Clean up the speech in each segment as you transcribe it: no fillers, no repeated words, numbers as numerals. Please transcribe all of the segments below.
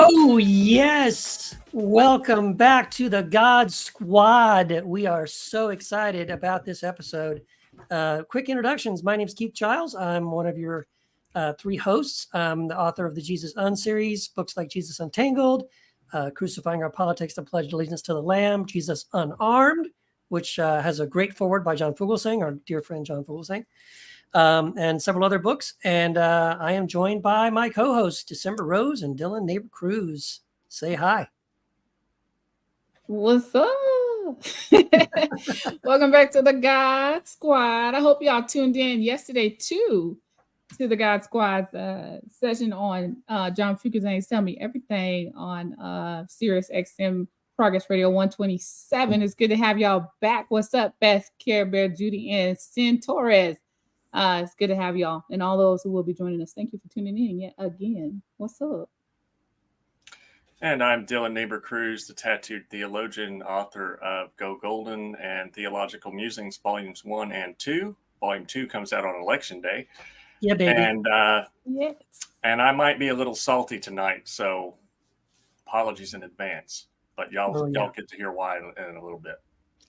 Oh, yes. Welcome back to the God Squad. We are so excited about this episode. Quick introductions. My name is Keith Giles. I'm one of your three hosts. I'm the author of the Jesus Un series, books like Jesus Untangled, Crucifying Our Politics, The Pledge of Allegiance to the Lamb, Jesus Unarmed, which has a great foreword by John Fugelsang, our dear friend John Fugelsang. And several other books. And I am joined by my co-hosts, December Rose and Dylan Neighbor Cruz. Say hi. What's up? Welcome back to the God Squad. I hope y'all tuned in yesterday too to the God Squad session on John Fugelsang's Tell Me Everything on Sirius XM Progress Radio 127. It's good to have y'all back. What's up, Beth, Care Bear, Judy, and Sin Torres? It's good to have y'all and all those who will be joining us. Thank you for tuning in yet again. What's up? And I'm Dylan Neighbor Cruz, the tattooed theologian, author of Go Golden and Theological Musings, Volumes 1 and 2. Volume 2 comes out on Election Day. Yeah, baby. And, Yes. and I might be a little salty tonight, so apologies in advance. But y'all get to hear why in a little bit.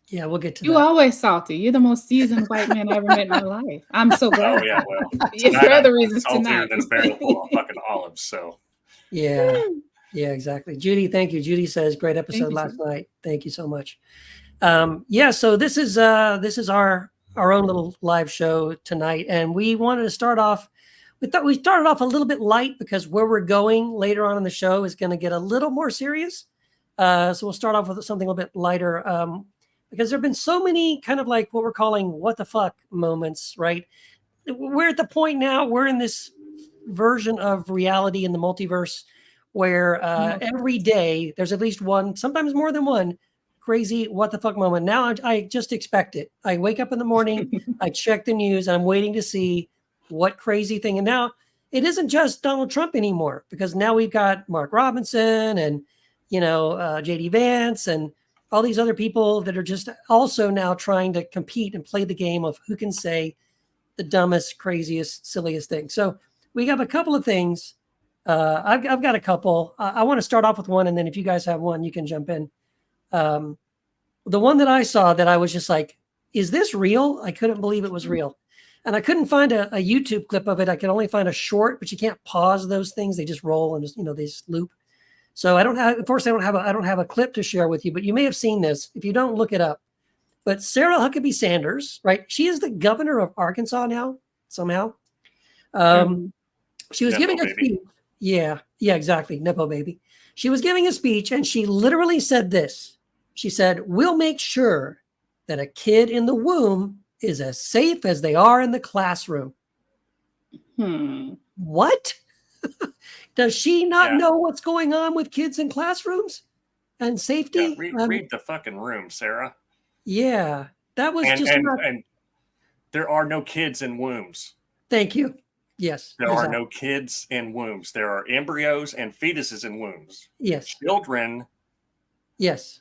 Yeah, we'll get to You that. always salty. You're the most seasoned white man I ever met in my life. I'm so glad. Oh, yeah, well. For other reasons saltier tonight. than a barrel full of fucking olives, so. Yeah, exactly. Judy, thank you. Judy says, great episode last night. Thank you so much. So this is our own little live show tonight. And we wanted to start off, we thought we started off a little bit light because where we're going later on in the show is going to get a little more serious. So we'll start off with something a little bit lighter. Because there have been so many kind of like what we're calling what the fuck moments, right? We're at the point now, we're in this version of reality in the multiverse where every day there's at least one, sometimes more than one, crazy what the fuck moment. Now I just expect it. I wake up in the morning, I check the news, and I'm waiting to see what crazy thing. And now it isn't just Donald Trump anymore, because now we've got Mark Robinson and, J.D. Vance and all these other people that are just also now trying to compete and play the game of who can say the dumbest, craziest, silliest thing. So we have a couple of things. I've got a couple. I want to start off with one, and then if you guys have one, you can jump in. The one that I saw that I was just like, is this real? I couldn't believe it was real. And I couldn't find a YouTube clip of it. I could only find a short, but you can't pause those things. They just roll and just, they just loop. So I don't have a clip to share with you, but you may have seen this. If you don't, look it up. But Sarah Huckabee Sanders, right? She is the governor of Arkansas now, somehow. She was giving a speech. Yeah, exactly. Nepo baby. She was giving a speech and she literally said this. She said, "We'll make sure that a kid in the womb is as safe as they are in the classroom." What? Does she not know what's going on with kids in classrooms and safety? Yeah, read the fucking room, Sarah. Yeah, that was and there are no kids in wombs. Thank you. Yes. There are no kids in wombs. There are embryos and fetuses in wombs. Yes. Children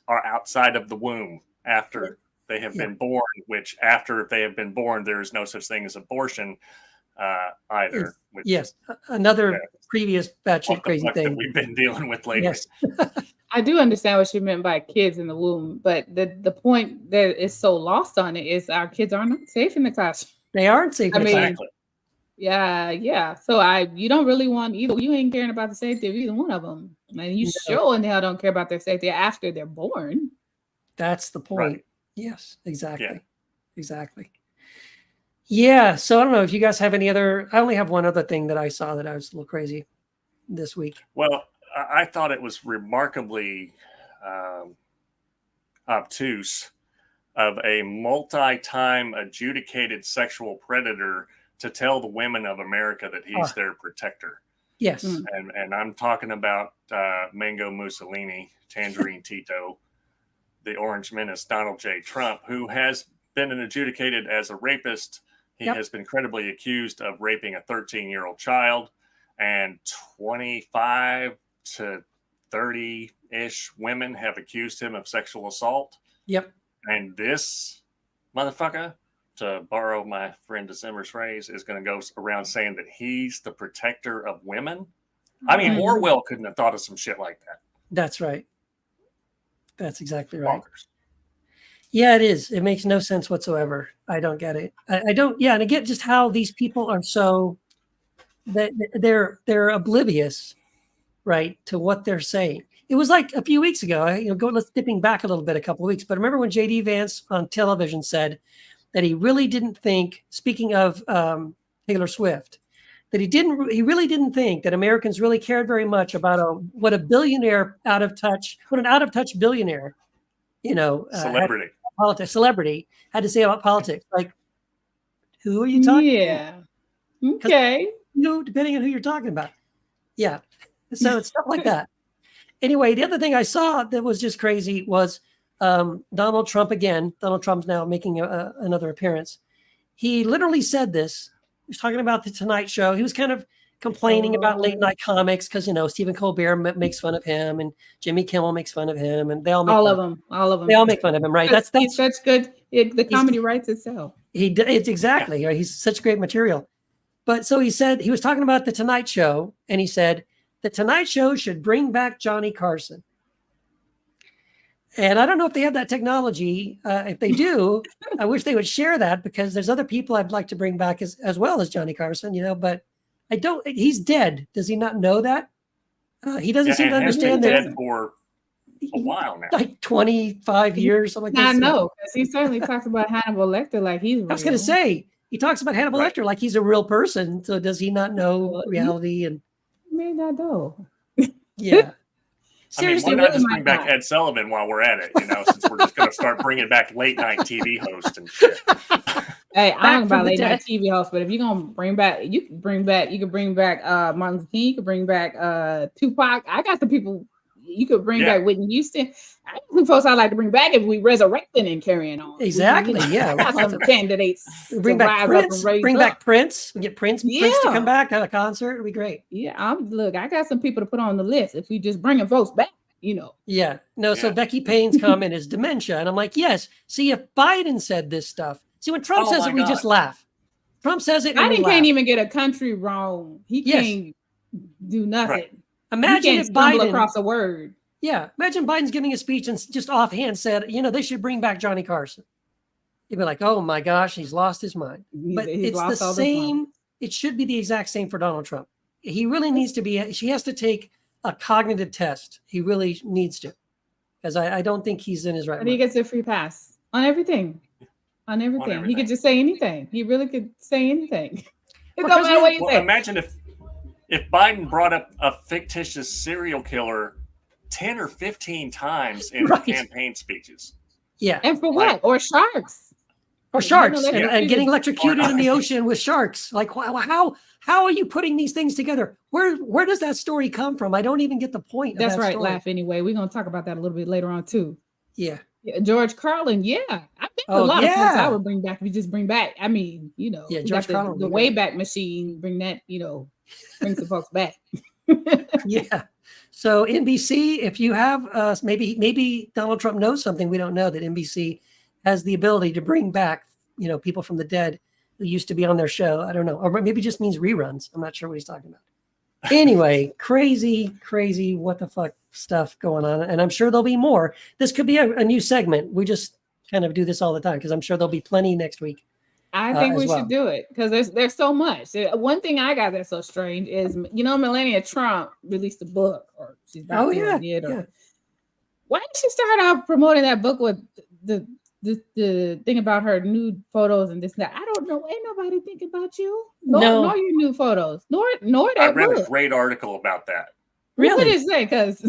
are outside of the womb after they have been born, which after they have been born, there is no such thing as abortion either. Another previous batshit crazy thing that we've been dealing with lately. Yes. I do understand what she meant by kids in the womb, but the point that is so lost on it is our kids are not safe in the classroom. They aren't safe. Exactly. Yeah. So you don't really want either. You ain't caring about the safety of either one of them, and you sure in hell don't care about their safety after they're born. That's the point. Right. Yes, exactly. Yeah. Exactly. Yeah. So I don't know if you guys have any other. I only have one other thing that I saw that I was a little crazy this week. Well, I thought it was remarkably obtuse of a multi-time adjudicated sexual predator to tell the women of America that he's their protector. Yes. And I'm talking about Mango Mussolini, Tangerine Tito, the Orange Menace, Donald J. Trump, who has been adjudicated as a rapist. He has been credibly accused of raping a 13-year-old child, and 25 to 30-ish women have accused him of sexual assault. Yep. And this motherfucker, to borrow my friend December's phrase, is going to go around saying that he's the protector of women. I mean, Mhm. Orwell couldn't have thought of some shit like that. That's right. That's exactly right. Bonkers. Yeah, it is. It makes no sense whatsoever. I don't get it. I don't. Yeah, and I get just how these people are so that they're oblivious, right, to what they're saying. It was like a few weeks ago. Let's dipping back a little bit, a couple of weeks. But remember when JD Vance on television said that he really didn't think. Speaking of Taylor Swift, that he really didn't think that Americans really cared very much about what an out of touch billionaire, Celebrity. celebrity had to say about politics. Like, who are you talking about? Yeah. Okay. Depending on who you're talking about. Yeah. So it's stuff like that. Anyway, the other thing I saw that was just crazy was Donald Trump again. Donald Trump's now making another appearance. He literally said this. He was talking about the Tonight Show. He was kind of complaining about late night comics because Stephen Colbert makes fun of him and Jimmy Kimmel makes fun of him, and they all make all fun of them. All of them. They all make fun of him, right? That's he's such good. The comedy writes itself. It's exactly. Right? He's such great material. But so he said he was talking about the Tonight Show, and he said the Tonight Show should bring back Johnny Carson. And I don't know if they have that technology. If they do, I wish they would share that because there's other people I'd like to bring back as well as Johnny Carson, but I don't. He's dead. Does he not know that? He doesn't seem to understand that. Dead for a while now, like 25 years, something like that. I know, because he certainly talks about Hannibal Lecter like he's real. I was going to say, he talks about Hannibal Lecter like he's a real person. So does he not know reality? And he may not know. Yeah. Seriously, why not just bring back Ed Sullivan while we're at it? Since we're just going to start bringing back late night TV hosts and shit. Hey, I don't know about late night TV hosts, but if you're gonna bring back, you can bring back Martin Luther King. You could bring back Tupac. I got some people. You could bring back Whitney Houston. I got some folks I'd like to bring back if we resurrecting and carrying on. Exactly. I got some candidates. Bring back Prince. Bring back Prince. We get Prince to come back at a concert. It'd be great. Yeah, I got some people to put on the list if we just bringing folks back. Yeah. No. So Becky Payne's comment is dementia, and I'm like, yes. See, if Biden said this stuff. See, when Trump says it, we just laugh. Trump says it, and Biden can't even get a country wrong. He can't do nothing. Right. Imagine if Biden across a word. Yeah, imagine Biden's giving a speech and just offhand said, they should bring back Johnny Carson. You'd be like, oh my gosh, he's lost his mind. But it's the same. It should be the exact same for Donald Trump. He really needs to be. He has to take a cognitive test. He really needs to, because I don't think he's in his right mind. He gets a free pass on everything. On everything. He could just say anything. He really could say anything. It don't matter what you say. Imagine if Biden brought up a fictitious serial killer 10 or 15 times in campaign speeches. Yeah. And for what? Or sharks. Or sharks. And getting electrocuted in the ocean with sharks. Like, how are you putting these things together? Where does that story come from? I don't even get the point. That's right. Story. Laugh anyway. We're going to talk about that a little bit later on too. Yeah. George Carlin, I think a lot of things I would bring back. If you just bring back, George Carlin, the Wayback Machine, bring that, bring some folks back. Yeah. So NBC, if you have maybe Donald Trump knows something we don't know, that NBC has the ability to bring back, people from the dead who used to be on their show. I don't know, or maybe just means reruns. I'm not sure what he's talking about. Anyway, crazy what the fuck stuff going on, and I'm sure there'll be more. This could be a new segment. We just kind of do this all the time because I'm sure there'll be plenty next week. I think we should do it because there's so much. One thing I got that's so strange is Melania Trump released a book, or she's about to why did she start off promoting that book with the thing about her nude photos and this and that? I don't know. Ain't nobody think about you. Nor your nude photos. Nor that I read book. a great article about that. Really? What did it say? Because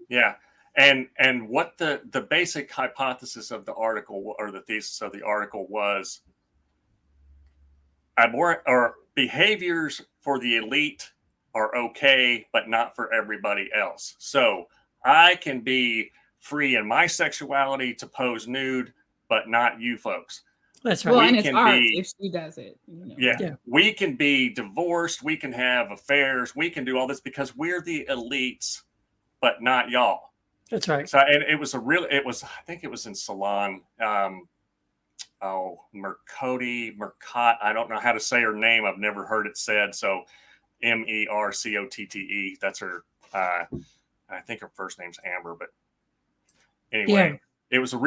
yeah. And what the basic hypothesis of the article or the thesis of the article was, behaviors for the elite are okay, but not for everybody else. So I can be free in my sexuality to pose nude, but not you folks. That's right. Well, and it's art if she does it. We can be divorced. We can have affairs. We can do all this because we're the elites, but not y'all. That's right. So, and it was I think it was in Salon. Mercotte. I don't know how to say her name. I've never heard it said. So Mercotte. That's her. I think her first name's Amber, but anyway, it was a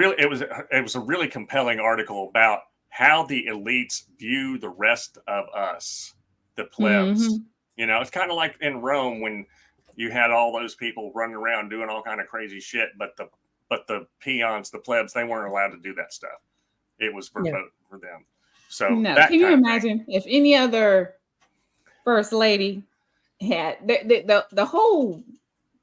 really compelling article about how the elites view the rest of us, the plebs. Mm-hmm. It's kind of like in Rome when you had all those people running around doing all kind of crazy shit, but the peons, the plebs, they weren't allowed to do that stuff. It was verboten for them. So no, can you imagine if any other first lady had the whole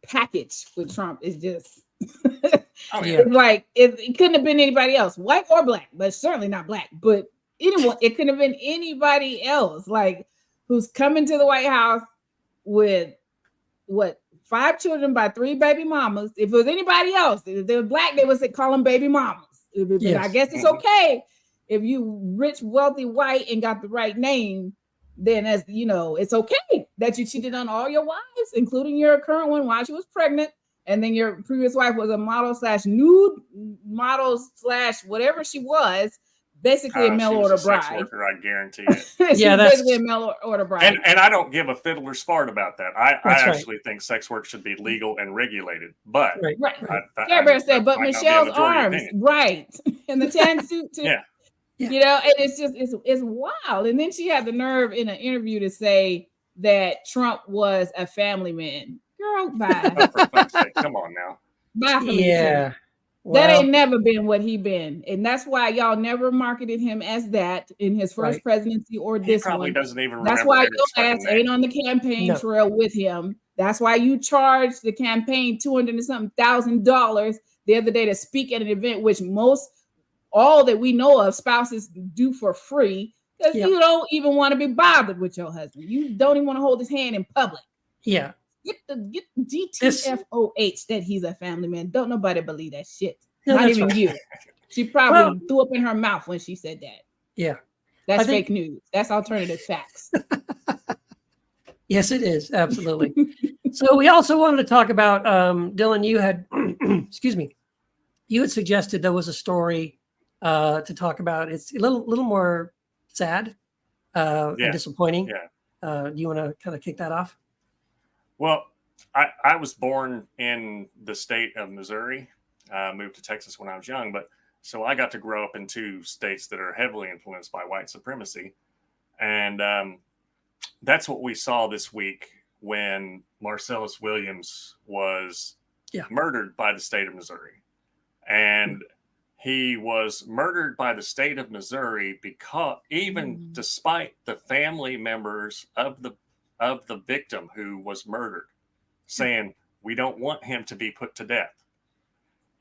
package with Trump is just it's like it couldn't have been anybody else, white or black, but certainly not black. But anyone, it couldn't have been anybody else, like who's coming to the White House with 5 children by 3 baby mamas. If it was anybody else, if they were black, they would call them baby mamas. But I guess it's okay if you rich, wealthy, white, and got the right name. Then, as you know, it's okay that you cheated on all your wives, including your current one while she was pregnant, and then your previous wife was a model / nude model / whatever she was. Basically, a mail order bride. Sex worker, I guarantee it. She's basically a mail order bride. And I don't give a fiddler's fart about that. I actually think sex work should be legal and regulated. But Bear said, but Michelle's arms, right, and the tan suit too. And it's just it's wild. And then she had the nerve in an interview to say that Trump was a family man. Girl, bye. Oh, for fuck's sake, come on now. Bye for me. Well, that ain't never been what he been. And that's why y'all never marketed him as that in his first presidency or this one. He probably doesn't even remember. That's why your ass ain't on the campaign trail with him. That's why you charged the campaign $200 and something thousand the other day to speak at an event, which all that we know of spouses do for free, because you don't even want to be bothered with your husband. You don't even want to hold his hand in public. Yeah. Get the GTFOH that he's a family man. Don't nobody believe that shit. No, not even you. She probably threw up in her mouth when she said that. Yeah. That's fake news. That's alternative facts. Yes, it is. Absolutely. So we also wanted to talk about, Dylan, you had, excuse me, you had suggested there was a story to talk about. It's a little more sad and disappointing. Do you want to kind of kick that off? Well, I was born in the state of Missouri, moved to Texas when I was young, but so I got to grow up in 2 states that are heavily influenced by white supremacy. And that's what we saw this week when Marcellus Williams was murdered by the state of Missouri. And he was murdered by the state of Missouri because despite the family members of the victim who was murdered saying, we don't want him to be put to death.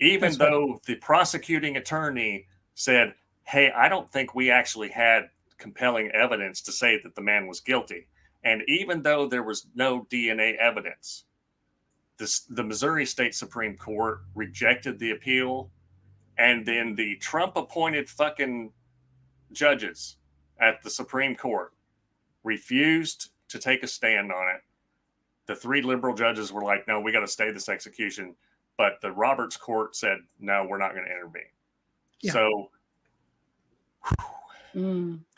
Even though the prosecuting attorney said, hey, I don't think we actually had compelling evidence to say that the man was guilty. And even though there was no DNA evidence, the Missouri State Supreme Court rejected the appeal. And then the Trump appointed fucking judges at the Supreme Court refused to take a stand on it. The 3 liberal judges were like, no, we got to stay this execution. But the Roberts court said, no, we're not going to intervene. Yeah. So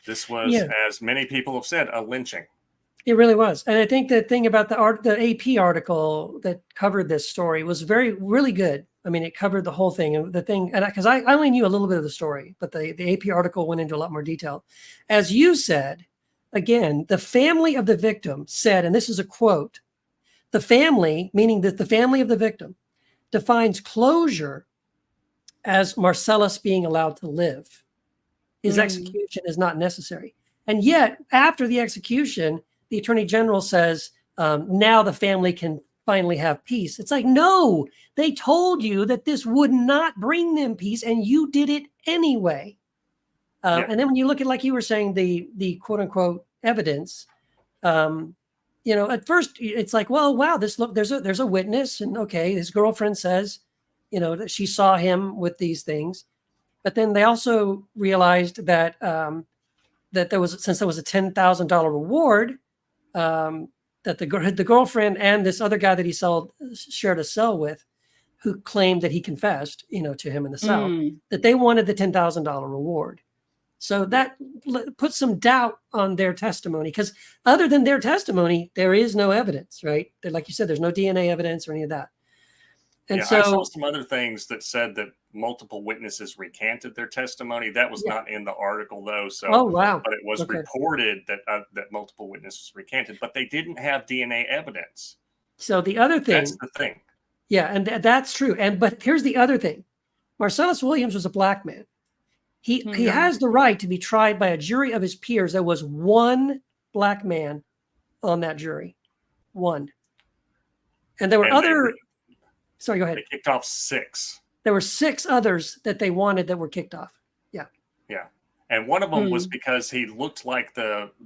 this was, as many people have said, a lynching. It really was. And I think the thing about the AP article that covered this story was really good. I mean, it covered the whole thing. And the thing, because I only knew a little bit of the story, but the AP article went into a lot more detail. As you said, again, the family of the victim said, and this is a quote, the family, meaning that the family of the victim, defines closure as Marcellus being allowed to live. His execution is not necessary. And yet, after the execution, the attorney general says, now the family can finally have peace. It's like, no, they told you that this would not bring them peace, and you did it anyway. And then when you look at, like you were saying, the quote unquote evidence, at first it's like, well, wow, there's a witness, and okay, his girlfriend says, that she saw him with these things, but then they also realized that that there was a $10,000 reward, that the girlfriend and this other guy that he shared a cell with, who claimed that he confessed, to him in the cell, that they wanted the $10,000 reward. So that puts some doubt on their testimony, because other than their testimony, there is no evidence, right? Like you said, there's no DNA evidence or any of that. And I saw some other things that said that multiple witnesses recanted their testimony. That was not in the article, though. So, oh wow! But it was reported that that multiple witnesses recanted, but they didn't have DNA evidence. So the other thing, that's the thing. Yeah, and that's true. But here's the other thing: Marcellus Williams was a black man. He has the right to be tried by a jury of his peers. There was one black man on that jury, one, and there were other. Sorry, go ahead. They kicked off 6. There were 6 others that they wanted that were kicked off. Yeah. Yeah. And one of them was because he looked like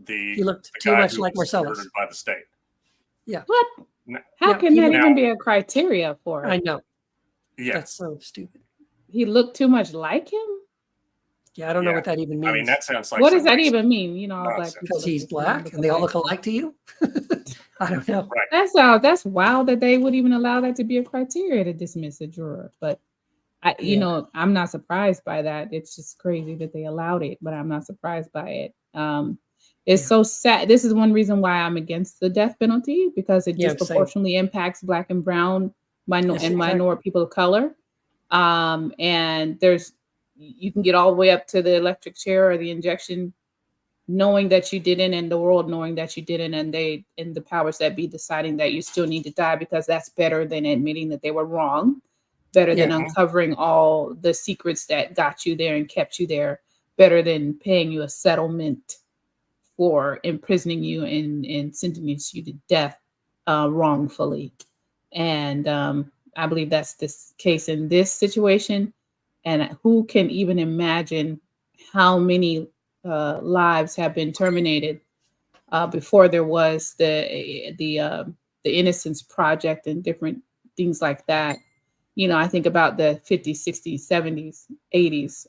he looked too much like Marcellus murdered by the state. Yeah. What? How can that even be a criteria for it? I know. Yeah. That's so stupid. He looked too much like him? Yeah, I don't know what that even means. I mean, that sounds like what does that even mean? You know, like because he's black and they all look alike to you. I don't know. Right. That's wild that they would even allow that to be a criteria to dismiss a juror. But you know, I'm not surprised by that. It's just crazy that they allowed it, but I'm not surprised by it. It's so sad. This is one reason why I'm against the death penalty, because it disproportionately impacts Black and brown minor people of color. And you can get all the way up to the electric chair or the injection, knowing that you didn't, and the world knowing that you didn't, and the powers that be deciding that you still need to die, because that's better than admitting that they were wrong, better than uncovering all the secrets that got you there and kept you there, better than paying you a settlement for imprisoning you and sentencing you to death wrongfully. And I believe that's this case in this situation. And who can even imagine how many lives have been terminated before there was the Innocence Project and different things like that. You know, I think about the 50s, 60s, 70s, 80s.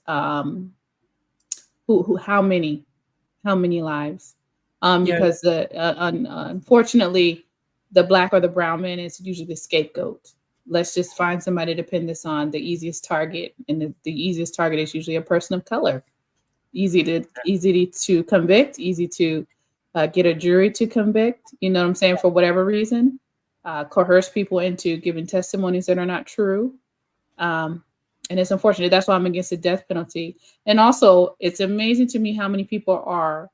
How many lives? Because unfortunately, the Black or the brown man is usually the scapegoat. Let's just find somebody to pin this on, the easiest target. And the easiest target is usually a person of color. Easy to convict, easy to get a jury to convict, you know what I'm saying, for whatever reason. Coerce people into giving testimonies that are not true. And it's unfortunate. That's why I'm against the death penalty. And also, it's amazing to me how many people are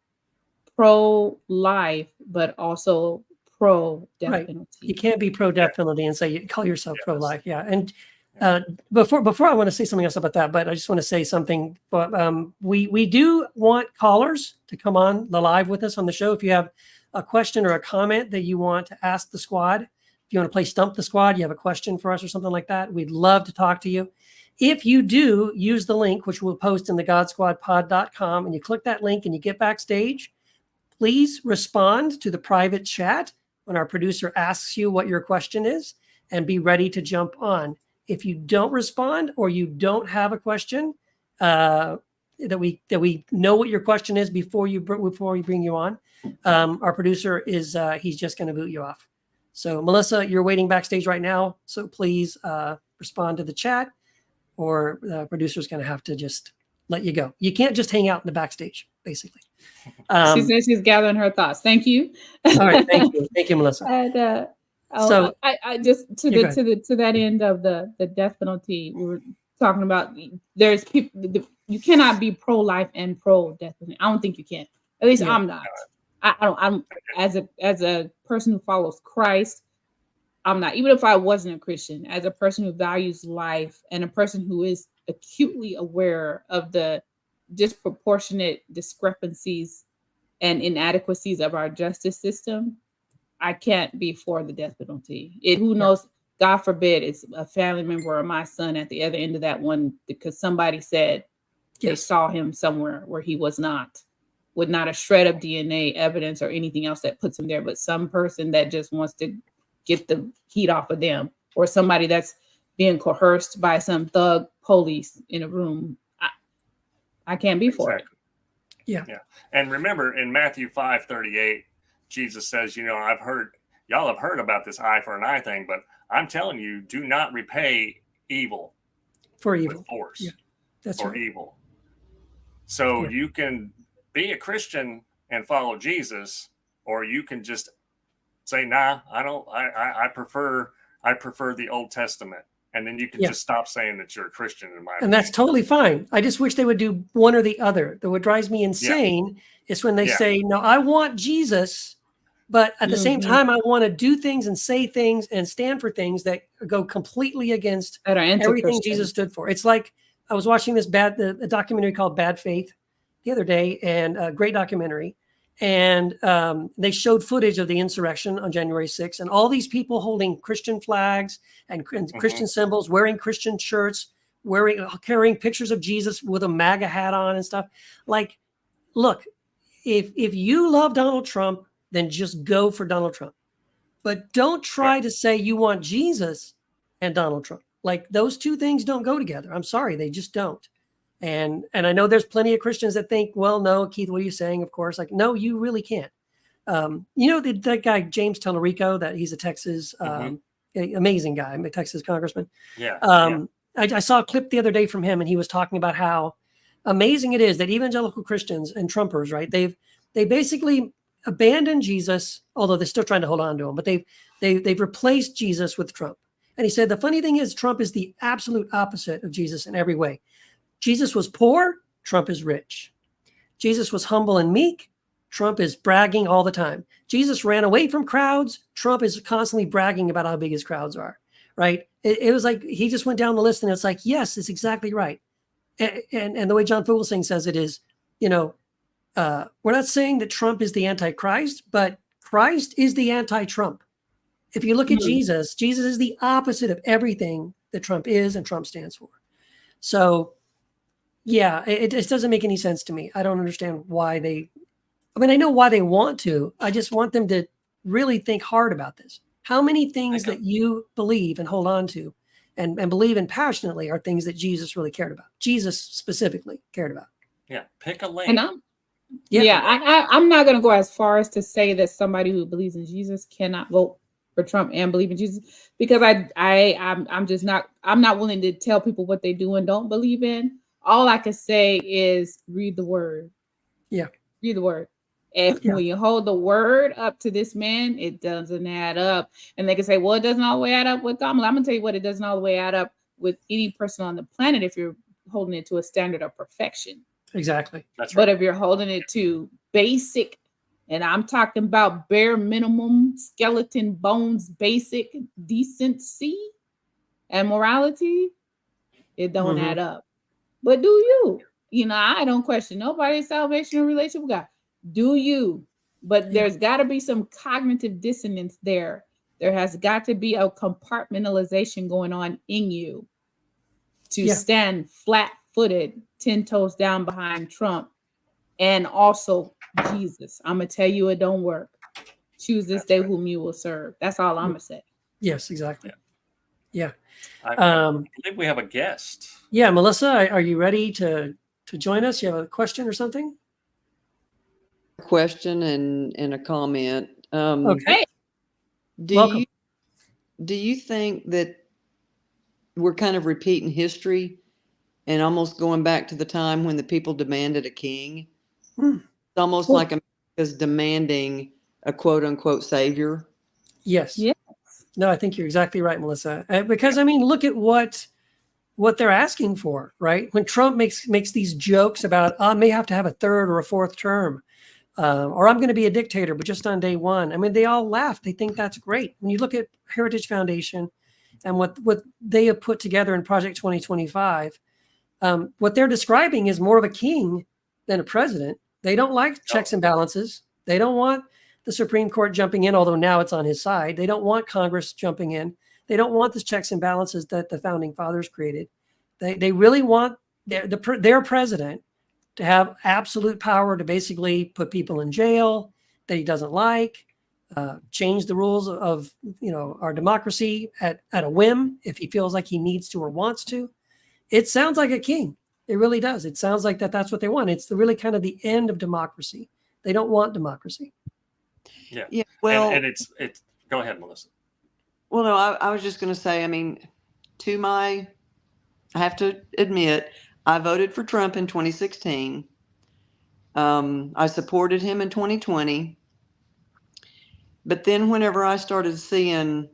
pro-life, but also pro-death penalty. You can't be pro-death penalty and say you call yourself pro-life. Yeah. And before I want to say something else about that, but I just want to say something. But we do want callers to come on the live with us on the show. If you have a question or a comment that you want to ask the squad, if you want to play Stump the Squad, you have a question for us or something like that, we'd love to talk to you. If you do, use the link, which we'll post in the godsquadpod.com, and you click that link and you get backstage, please respond to the private chat when our producer asks you what your question is, and be ready to jump on. If you don't respond or you don't have a question that we know what your question is before we bring you on, our producer is he's just going to boot you off. So Melissa, you're waiting backstage right now, so please respond to the chat, or the producer's going to have to just let you go. You can't just hang out in the backstage, basically. She says she's gathering her thoughts. Thank you. All right, thank you, Melissa. And, so I just to that end of the death penalty, we were talking about. There's people, you cannot be pro-life and pro-death penalty. I don't think you can. At least I'm not. I'm as a person who follows Christ, I'm not. Even if I wasn't a Christian, as a person who values life and a person who is acutely aware of the disproportionate discrepancies and inadequacies of our justice system, I can't be for the death penalty. Who knows? God forbid it's a family member or my son at the other end of that one, because somebody said they saw him somewhere where he was not, with not a shred of DNA evidence or anything else that puts him there, but some person that just wants to get the heat off of them, or somebody that's being coerced by some thug police in a room. I can't be for it. Yeah. And remember, in Matthew 5:38, Jesus says, y'all have heard about this eye for an eye thing, but I'm telling you, do not repay evil for evil with force. Yeah, that's for right. evil. So Yeah. you can be a Christian and follow Jesus, or you can just say, nah, I don't, I prefer the Old Testament. And then you can Yeah. just stop saying that you're a Christian, in my And that's opinion. totally fine. I just wish they would do one or the other. What drives me insane is when they say, no, I want Jesus, but at the same time, I want to do things and say things and stand for things that go completely against That are everything anti-Christian. Jesus stood for. It's like I was watching this the documentary called Bad Faith the other day, and a great documentary. And they showed footage of the insurrection on January 6th, and all these people holding Christian flags and Christian symbols, wearing Christian shirts, carrying pictures of Jesus with a MAGA hat on and stuff. Like, look, if you love Donald Trump, then just go for Donald Trump. But don't try to say you want Jesus and Donald Trump. Like, those two things don't go together. I'm sorry, they just don't. And I know there's plenty of Christians that think, well, no, Keith, what are you saying? Of course, like, no, you really can't. You know, that guy, James Tellerico, that he's a Texas, amazing guy, a Texas congressman. I saw a clip the other day from him, and he was talking about how amazing it is that evangelical Christians and Trumpers, right? They basically abandoned Jesus, although they're still trying to hold on to him, but they've replaced Jesus with Trump. And he said, the funny thing is, Trump is the absolute opposite of Jesus in every way. Jesus was poor, Trump is rich. Jesus was humble and meek, Trump is bragging all the time. Jesus ran away from crowds, Trump is constantly bragging about how big his crowds are, right? It was like he just went down the list, and it's like, yes, it's exactly right. And the way John Fugelsang says it is, you know, we're not saying that Trump is the Antichrist, but Christ is the anti-Trump. If you look at Jesus, Jesus is the opposite of everything that Trump is and Trump stands for. So, yeah, it doesn't make any sense to me. I don't understand why I know why they want to. I just want them to really think hard about this. How many things that you believe and hold on to and believe in passionately are things that Jesus really cared about? Jesus specifically cared about. Yeah, pick a lane. And I'm not going to go as far as to say that somebody who believes in Jesus cannot vote for Trump and believe in Jesus, because I'm not willing to tell people what they do and don't believe in. All I can say is read the word. Yeah. Read the word. And when you hold the word up to this man, it doesn't add up. And they can say, well, it doesn't all the way add up with Kamala. I'm going to tell you what, it doesn't all the way add up with any person on the planet if you're holding it to a standard of perfection. Exactly. That's right. But if you're holding it to basic, and I'm talking about bare minimum, skeleton bones, basic decency and morality, it don't add up. But do you? You know, I don't question nobody's salvation or relationship with God. Do you? But there's got to be some cognitive dissonance there. There has got to be a compartmentalization going on in you to stand flat-footed, 10 toes down behind Trump and also Jesus. I'm going to tell you it don't work. Choose this day whom you will serve. That's all I'm going to say. Yes, exactly. Yeah. I think we have a guest. Yeah, Melissa, are you ready to join us? You have a question or something? Question and a comment. Okay. Do you think that we're kind of repeating history and almost going back to the time when the people demanded a king? It's almost like America's demanding a quote unquote savior. Yes. Yeah. No, I think you're exactly right, Melissa. Because I mean, look at what they're asking for, right? When Trump makes these jokes about, I may have to have a third or a fourth term, or I'm going to be a dictator, but just on day one. I mean, they all laugh. They think that's great. When you look at Heritage Foundation and what they have put together in Project 2025, what they're describing is more of a king than a president. They don't like checks and balances. They don't want the Supreme Court jumping in, although now it's on his side. They don't want Congress jumping in. They don't want the checks and balances that the founding fathers created. They really want their president to have absolute power to basically put people in jail that he doesn't like, change the rules of our democracy at a whim if he feels like he needs to or wants to. It sounds like a king. It really does. It sounds like that's what they want. It's really kind of the end of democracy. They don't want democracy. Yeah. Well, and it's go ahead, Melissa. Well, no, I was just going to say, I mean, I have to admit, I voted for Trump in 2016. I supported him in 2020. But then whenever I started seeing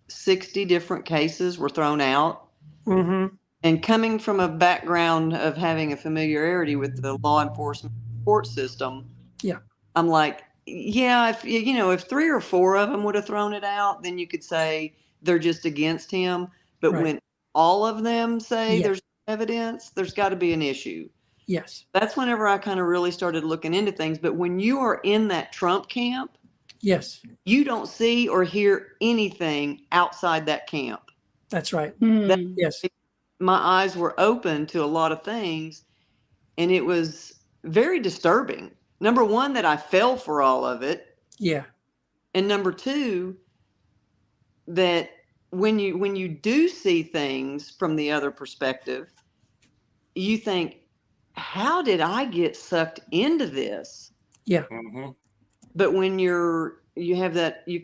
60 different cases were thrown out, Mm-hmm. and coming from a background of having a familiarity with the law enforcement court system, Yeah. I'm like, yeah, if 3 or 4 of them would have thrown it out, then you could say they're just against him. But Right. when all of them say Yeah. there's evidence, there's got to be an issue. Yes. That's whenever I kind of really started looking into things. But when you are in that Trump camp, Yes. you don't see or hear anything outside that camp. That's right. That Yes. my eyes were open to a lot of things, and it was very disturbing. Number one, that I fell for all of it. Yeah. And number two, that when you do see things from the other perspective, you think, how did I get sucked into this? Yeah. Mm-hmm. But when you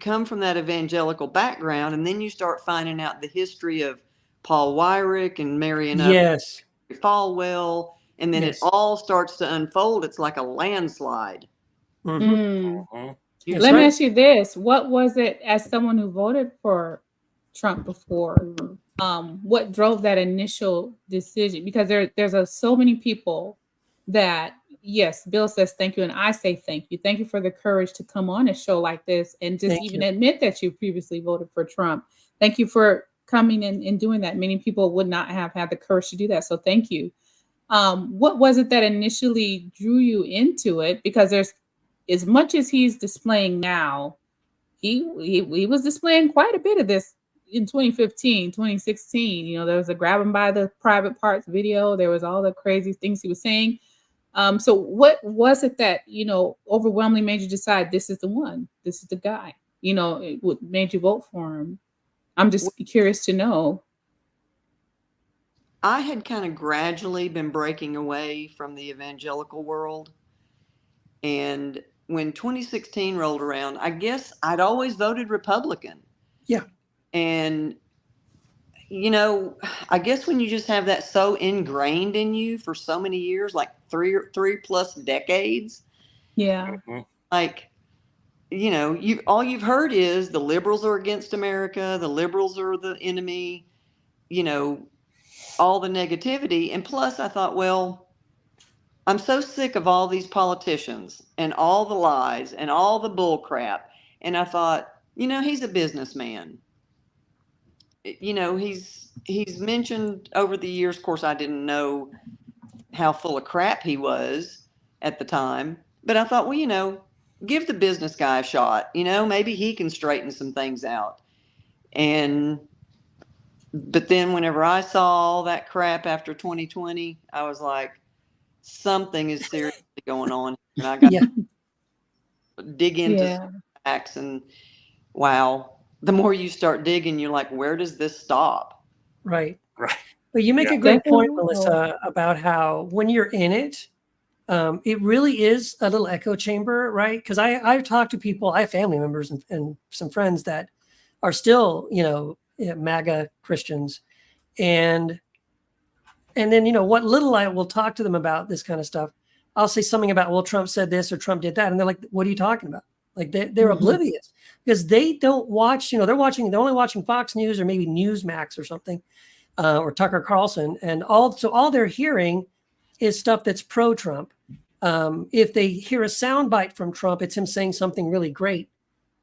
come from that evangelical background, and then you start finding out the history of Paul Weyrich and marrying up Yes. Falwell, and then it Yes. all starts to unfold. It's like a landslide. Mm-hmm. Mm-hmm. You- Let me right. ask you this. What was it, as someone who voted for Trump before, what drove that initial decision? Because there's so many people that, yes, Bill says thank you, and I say thank you. Thank you for the courage to come on a show like this and just Thank even you. admit that you previously voted for Trump. Thank you for coming and doing that. Many people would not have had the courage to do that. So thank you. What was it that initially drew you into it? Because there's, as much as he's displaying now, he was displaying quite a bit of this in 2015, 2016. There was a grab him by the private parts video. There was all the crazy things he was saying. So what was it that, overwhelmingly made you decide this is the one, this is the guy, what made you vote for him? I'm just curious to know. I had kind of gradually been breaking away from the evangelical world. And when 2016 rolled around, I guess I'd always voted Republican. Yeah. And, I guess when you just have that so ingrained in you for so many years, like three plus decades, Yeah. Mm-hmm. like, all you've heard is the liberals are against America, the liberals are the enemy, all the negativity. And plus I thought, well, I'm so sick of all these politicians and all the lies and all the bull crap. And I thought, he's a businessman. He's mentioned over the years, of course, I didn't know how full of crap he was at the time, but I thought, well, give the business guy a shot, maybe he can straighten some things out. But then whenever I saw all that crap after 2020, I was like, something is seriously going on. And I got Yeah. to dig into some facts, and wow, the more you start digging, you're like, where does this stop? Right. Right. But you make Yeah. a great point, Melissa, about how when you're in it, it really is a little echo chamber, right? Because I've talked to people, I have family members and some friends that are still, MAGA Christians. And then, what little I will talk to them about this kind of stuff, I'll say something about, well, Trump said this or Trump did that. And they're like, what are you talking about? Like they're oblivious because they don't watch, they're only watching Fox News or maybe Newsmax or something, or Tucker Carlson. And all they're hearing is stuff that's pro-Trump. If they hear a soundbite from Trump, it's him saying something really great.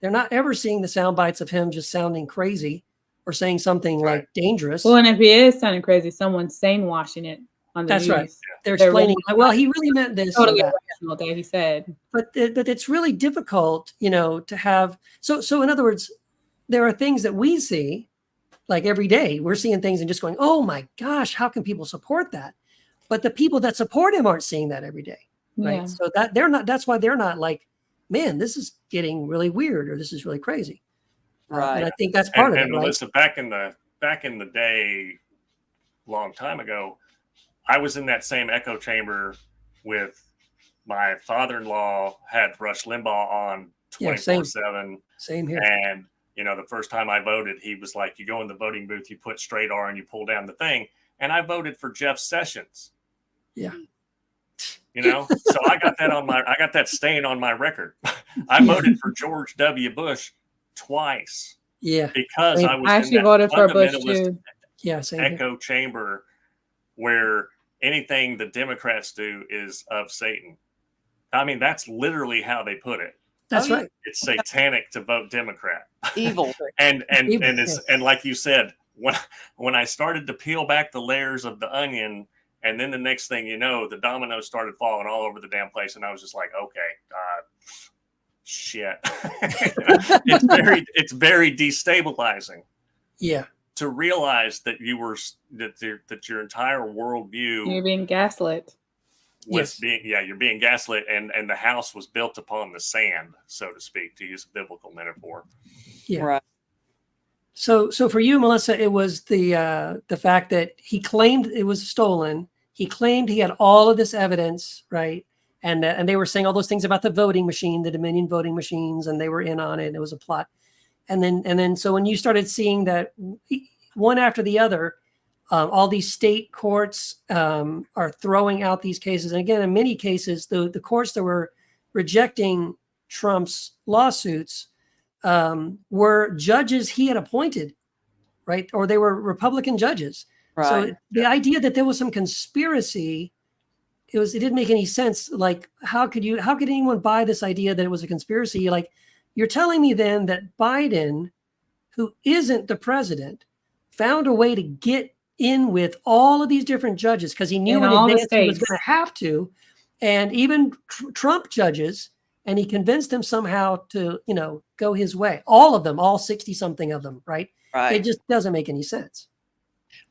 They're not ever seeing the sound bites of him just sounding crazy or saying something like dangerous. Well, and if he is sounding crazy, someone's sane washing it on the That's news. right. They're explaining, well, he really meant this. Totally that. irrational that he said. But it's really difficult, to have. So in other words, there are things that we see like every day. We're seeing things and just going, oh my gosh, how can people support that? But the people that support him aren't seeing that every day. Right. Yeah. So that's why they're not like, man, this is getting really weird or this is really crazy. Right. And I think that's part of it. Melissa, back in the day, long time ago, I was in that same echo chamber with my father-in-law had Rush Limbaugh on 24/7. Same here. And, the first time I voted, he was like, you go in the voting booth, you put straight R and you pull down the thing. And I voted for Jeff Sessions. Yeah. So I got that stain on my record. I voted for George W. Bush twice. Yeah. Because I was actually in that voted for Bush fundamentalist too. Yeah, same echo here. chamber where anything the Democrats do is of Satan. I mean, that's literally how they put it. That's right. It's satanic to vote Democrat. Evil. and like you said, when I started to peel back the layers of the onion, and then the next thing you know, the dominoes started falling all over the damn place, and I was just like, okay, shit. It's very destabilizing. Yeah. To realize that that your entire worldview, you're being gaslit. You're being gaslit, and the house was built upon the sand, so to speak, to use a biblical metaphor. Yeah. Right. So for you, Melissa, it was the fact that he claimed it was stolen. He claimed he had all of this evidence, right? And they were saying all those things about the voting machine, the Dominion voting machines, and they were in on it. And it was a plot. And then so when you started seeing that one after the other, all these state courts are throwing out these cases. And again, in many cases, the courts that were rejecting Trump's lawsuits were judges he had appointed, right? Or they were Republican judges. Right. So the idea that there was some conspiracy, it didn't make any sense. Like, how could anyone buy this idea that it was a conspiracy? Like, you're telling me then that Biden, who isn't the president, found a way to get in with all of these different judges because he knew in advance he was going to have to, and even Trump judges, and he convinced them somehow to, go his way. All of them, all 60 something of them, right? Right. It just doesn't make any sense.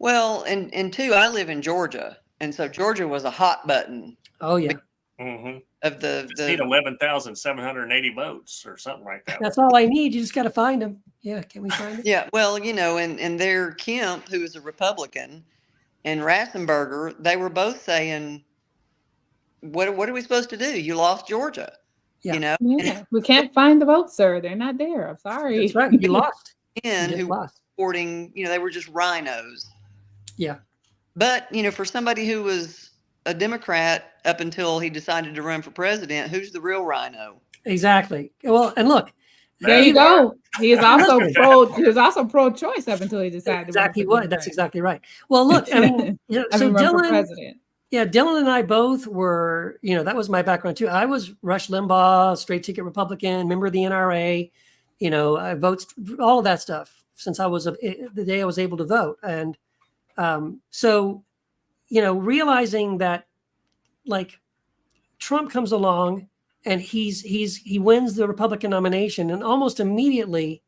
Well, and two, I live in Georgia, and so Georgia was a hot button. Oh yeah. Mm-hmm. Of the need 11,780 votes or something like that. That's all I need. You just got to find them. Yeah, can we find them? Yeah, well, and there Kemp, who is a Republican, and Ratzenberger, they were both saying, "What are we supposed to do? You lost Georgia." Yeah. Yeah, we can't find the votes, sir. They're not there. I'm sorry. That's right. You lost. And who were supporting, they were just rhinos. Yeah. But, for somebody who was a Democrat up until he decided to run for president, who's the real rhino? Exactly. Well, and look, there you go. He is also pro-choice up until he decided. Exactly what. That's exactly right. Well, look, I mean, so Dylan, Dylan and I both were, that was my background too. I was Rush Limbaugh, straight ticket Republican, member of the NRA. I voted all of that stuff since I was the day I was able to vote, and so. Realizing that, like, Trump comes along and he wins the Republican nomination and almost immediately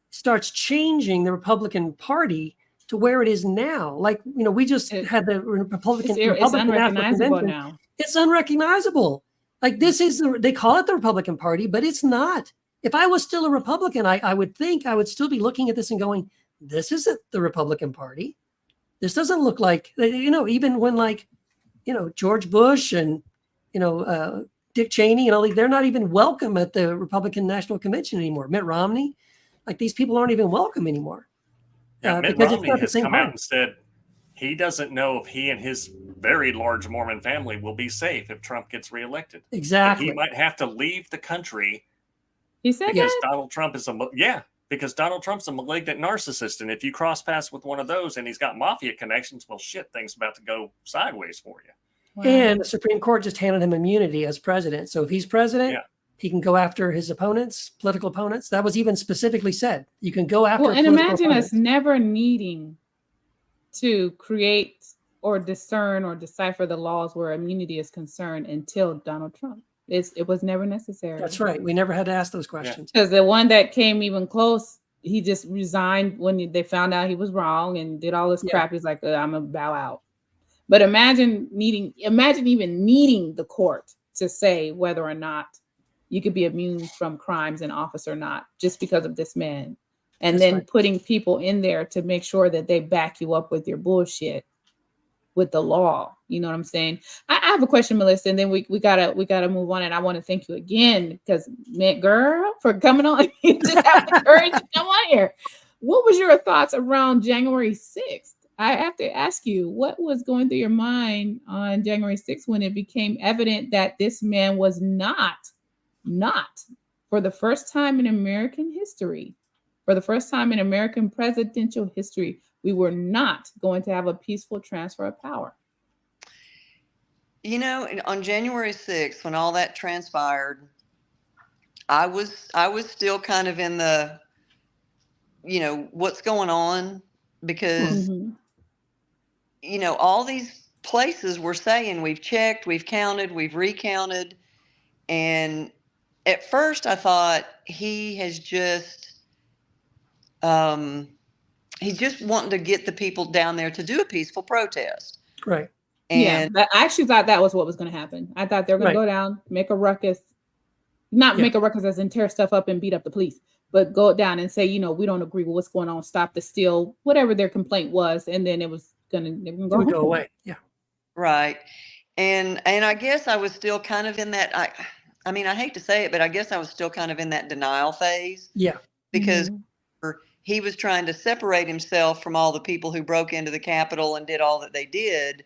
starts changing the Republican Party to where it is now. Like, we just had the Republican unrecognizable now. It's unrecognizable. Like, they call it the Republican Party, but it's not. If I was still a Republican, I would think I would still be looking at this and going, this isn't the Republican Party. This doesn't look like, even when George Bush and, Dick Cheney and all these, they're not even welcome at the Republican National Convention anymore. Mitt Romney, like, these people aren't even welcome anymore. Yeah, Mitt Romney has come out and said he doesn't know if he and his very large Mormon family will be safe if Trump gets reelected. Exactly. He might have to leave the country. He said because Donald Trump is because Donald Trump's a malignant narcissist. And if you cross paths with one of those and he's got mafia connections, well, shit, things about to go sideways for you. Wow. And the Supreme Court just handed him immunity as president. So if he's president, he can go after his opponents, political opponents. That was even specifically said. You can go after. Well, and imagine us never needing to create or discern or decipher the laws where immunity is concerned until Donald Trump. It was never necessary. That's right. We never had to ask those questions. Because the one that came even close, he just resigned when they found out he was wrong and did all this crap. He's like, I'm gonna bow out. But imagine even needing the court to say whether or not you could be immune from crimes in office or not, just because of this man. And then putting people in there to make sure that they back you up with your bullshit with the law. You know what I'm saying? I have a question, Melissa, and then we gotta move on. And I want to thank you again because, man, girl, for coming on. You just have the courage to come on here. What was your thoughts around January 6th I have to ask you, what was going through your mind on January 6th when it became evident that this man was not for the first time in American history, for the first time in American presidential history, we were not going to have a peaceful transfer of power? You know, on January 6th, when all that transpired, I was still kind of in the, what's going on, because Mhm. all these places were saying we've checked, we've counted, we've recounted, and at first I thought he's just wanting to get the people down there to do a peaceful protest. Right. And I actually thought that was what was going to happen. I thought they were going to go down, make a ruckus, make a ruckus as in tear stuff up and beat up the police, but go down and say, we don't agree with what's going on, stop the steal, whatever their complaint was, and then it was going to go away. Yeah. Right. And I guess I was still kind of in that, I mean, I hate to say it, but I guess I was still kind of in that denial phase. Yeah. Because he was trying to separate himself from all the people who broke into the Capitol and did all that they did.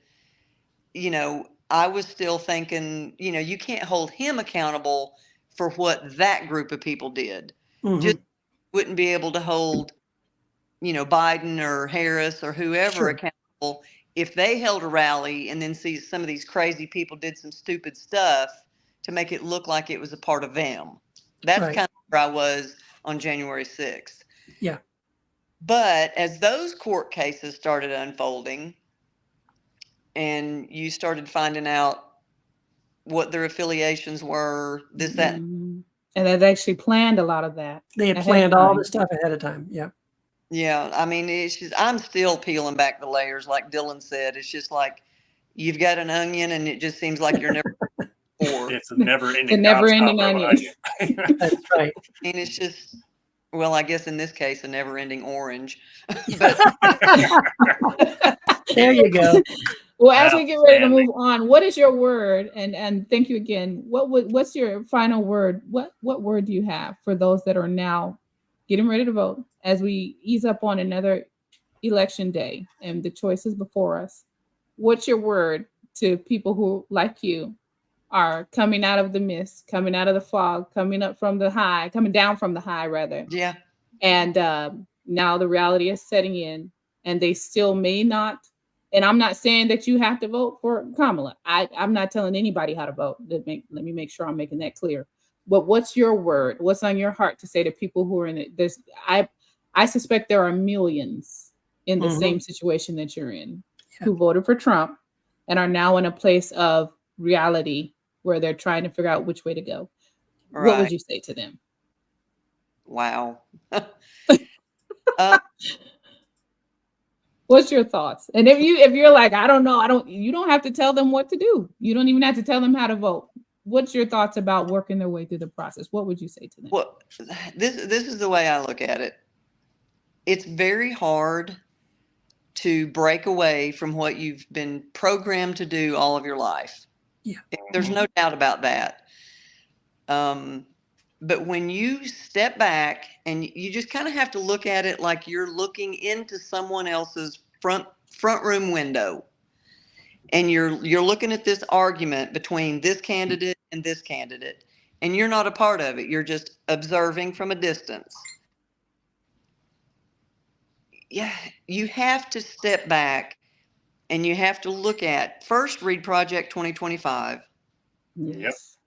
I was still thinking, you can't hold him accountable for what that group of people did. Mm-hmm. Just wouldn't be able to hold, Biden or Harris or whoever accountable if they held a rally and then see some of these crazy people did some stupid stuff to make it look like it was a part of them. That's kind of where I was on January 6th. Yeah. But as those court cases started unfolding and you started finding out what their affiliations were, this, that. And they've actually planned a lot of that. They had planned all this stuff ahead of time. Yeah. Yeah. I mean, it's just, I'm still peeling back the layers. Like Dylan said, it's just like you've got an onion and it just seems like you're never It's a never-ending onion. That's right. And it's just, well, I guess in this case, a never-ending orange. But there you go. Well, as we get ready to move on, what is your word? And thank you again. What's your final word? What word do you have for those that are now getting ready to vote as we ease up on another election day and the choices before us? What's your word to people who, like you, are coming out of the mist, coming out of the fog, coming down from the high, rather? Yeah. And now the reality is setting in, and they still may not. And I'm not saying that you have to vote for Kamala. I'm not telling anybody how to vote. Let me make sure I'm making that clear. But what's your word? What's on your heart to say to people who are in it? I suspect there are millions in the same situation that you're in who voted for Trump and are now in a place of reality where they're trying to figure out which way to go. Right. What would you say to them? Wow. What's your thoughts? And if you're like, I don't know, you don't have to tell them what to do. You don't even have to tell them how to vote. What's your thoughts about working their way through the process? What would you say to them? Well, this is the way I look at it. It's very hard to break away from what you've been programmed to do all of your life. Yeah. There's no doubt about that. But when you step back and you just kind of have to look at it like you're looking into someone else's front room window, and you're looking at this argument between this candidate and this candidate, and you're not a part of it. You're just observing from a distance. Yeah, you have to step back and you have to look at, first read Project 2025. Yes.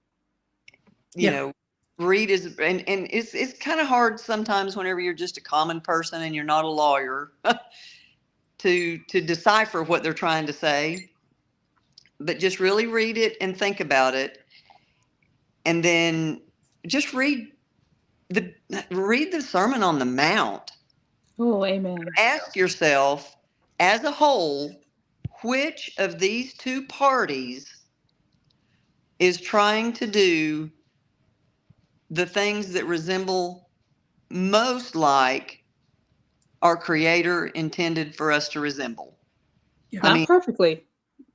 You know, read is, and it's kind of hard sometimes whenever you're just a common person and you're not a lawyer to decipher what they're trying to say, but just really read it and think about it. And then just read the Sermon on the Mount. Oh, amen. Ask yourself as a whole, which of these two parties is trying to do the things that resemble most like our Creator intended for us to resemble. Yeah. Not perfectly.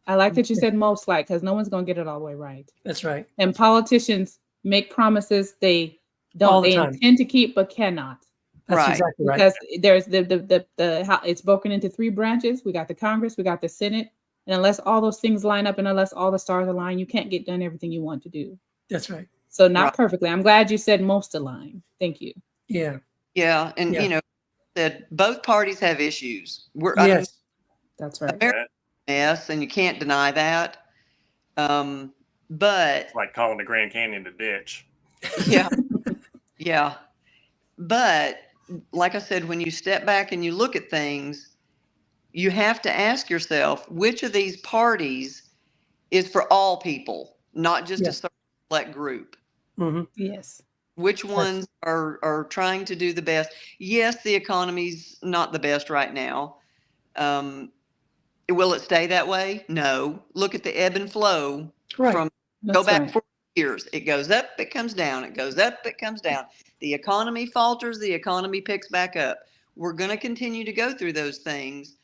I like that you said most like, because no one's going to get it all the way right. That's right. And politicians make promises they don't, they intend to keep, but cannot. That's Right. exactly right. Because there's the how it's broken into 3 branches. We got the Congress, we got the Senate, and unless all those things line up and unless all the stars align, you can't get done everything you want to do. That's right. So not Right. perfectly. I'm glad you said most align. Thank you. Yeah. Yeah, and Yeah. you know that both parties have issues. Yes. That's right. America's a mess, and you can't deny that. But It's like calling the Grand Canyon a ditch. yeah, yeah. But like I said, when you step back and you look at things, you have to ask yourself which of these parties is for all people, not just Yeah. a certain select group. Mm-hmm. Yes. Which ones are trying to do the best? Yes, the economy's not the best right now. Will it stay that way? No. Look at the ebb and flow Right. from That's go back right. 4 years. It goes up, it comes down. It goes up, it comes down. The economy falters, the economy picks back up. We're going to continue to go through those things,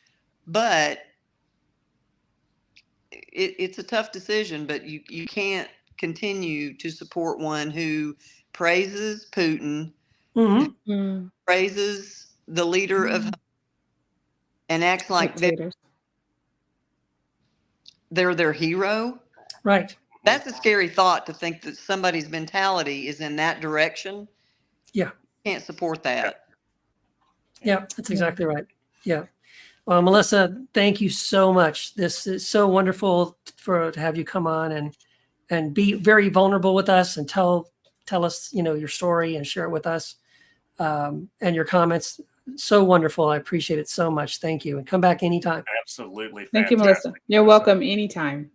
but it's a tough decision. But you can't continue to support one who praises Putin, Mm-hmm. Mm, praises the leader of, and acts like dictators. they're their hero. Right. That's a scary thought, to think that somebody's mentality is in that direction. Yeah. Can't support that. Yeah. That's exactly right. Yeah. Well, Melissa, thank you so much. This is so wonderful to have you come on and be very vulnerable with us and tell us, your story and share it with us. And your comments, so wonderful. I appreciate it so much. Thank you. And come back anytime. Absolutely. Thank you, Melissa. Fantastic, You're Melissa. welcome anytime.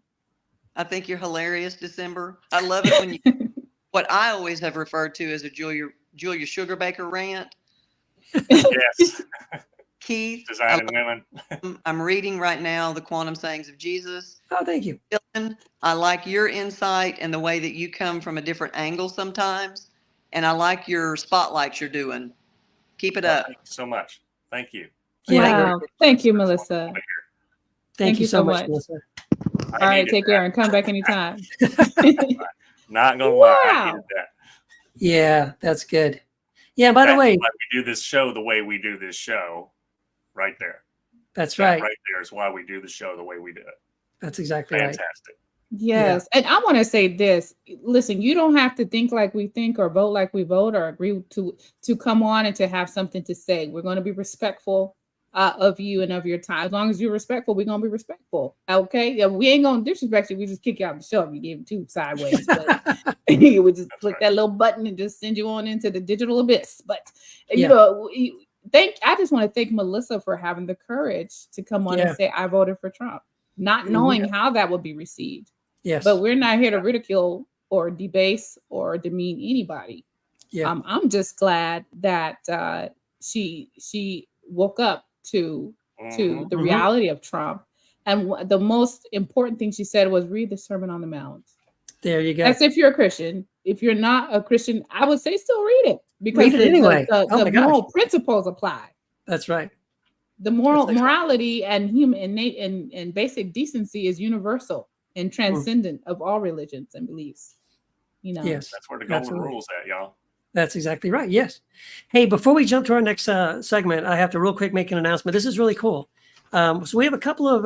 I think you're hilarious, December. I love it when you, what I always have referred to as a Julia Sugarbaker rant. Yes. Keith, Designing women. I'm reading right now The Quantum Sayings of Jesus. Oh, thank you. Dylan, I like your insight and the way that you come from a different angle sometimes. And I like your spotlights you're doing. Keep it up. Thank you so much. Thank you. Yeah. Wow. Thank you, Melissa. Thank you so much, Melissa. All right. Take care and come back anytime. Not gonna lie, I Wow. needed that. Yeah, that's good. Yeah, by the That's way, why we do this show the way we do this show. Right there. that's That right. right there is why we do the show the way we do it. That's exactly right. Fantastic. Yes. And I want to say this. Listen, you don't have to think like we think or vote like we vote or agree to come on and to have something to say. We're going to be respectful of you and of your time. As long as you're respectful, we're going to be respectful. Okay. Yeah, we ain't going to disrespect you. We just kick you out the show if you give it too sideways. But you would just click that little button and just send you on into the digital abyss. But, you know, I just want to thank Melissa for having the courage to come on and say, I voted for Trump, not knowing how that would be received. Yes. But we're not here to ridicule or debase or demean anybody. Yeah. I'm just glad that she woke up to the reality of Trump. And the most important thing she said was read the Sermon on the Mount. There you go. That's if you're a Christian. If you're not a Christian, I would say still read it, because read it anyway. the moral principles apply. That's right. The morality and human and basic decency is universal and transcendent of all religions and beliefs. You know, yes, that's where the golden rule's at, y'all. That's exactly right. Yes. Hey, before we jump to our next segment, I have to real quick make an announcement. This is really cool. So we have a couple of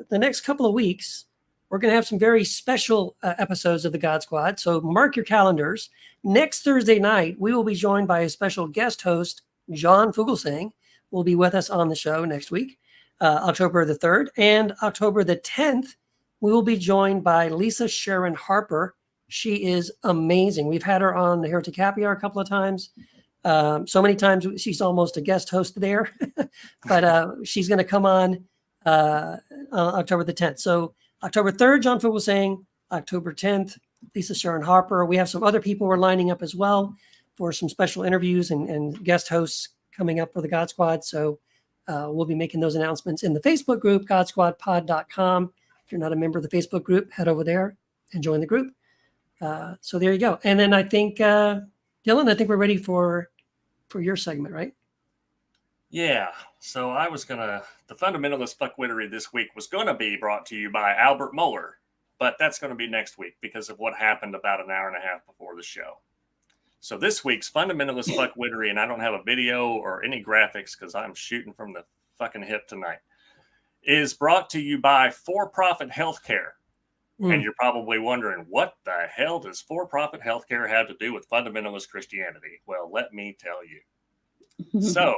the next couple of weeks. We're going to have some very special episodes of the God Squad. So mark your calendars. Next Thursday night, we will be joined by a special guest host, John Fugelsang, will be with us on the show next week, October the 3rd, and October the 10th. We will be joined by Lisa Sharon Harper. She is amazing. We've had her on the Heretic Happy Hour a couple of times. So many times she's almost a guest host there. But she's going to come on October the 10th. So October 3rd, John Fugelsang. October 10th, Lisa Sharon Harper. We have some other people we're lining up as well for some special interviews and guest hosts coming up for the God Squad. So we'll be making those announcements in the Facebook group, godsquadpod.com. If you're not a member of the Facebook group, head over there and join the group. So there you go. And then I think, Dylan, I think we're ready for your segment, right? Yeah. So the fundamentalist fuckwittery this week was going to be brought to you by Albert Mohler, but that's going to be next week because of what happened about an hour and a half before the show. So this week's fundamentalist fuckwittery, and I don't have a video or any graphics because I'm shooting from the fucking hip tonight, is brought to you by for-profit healthcare. And you're probably wondering, what the hell does for-profit healthcare have to do with fundamentalist Christianity? Well, let me tell you. So,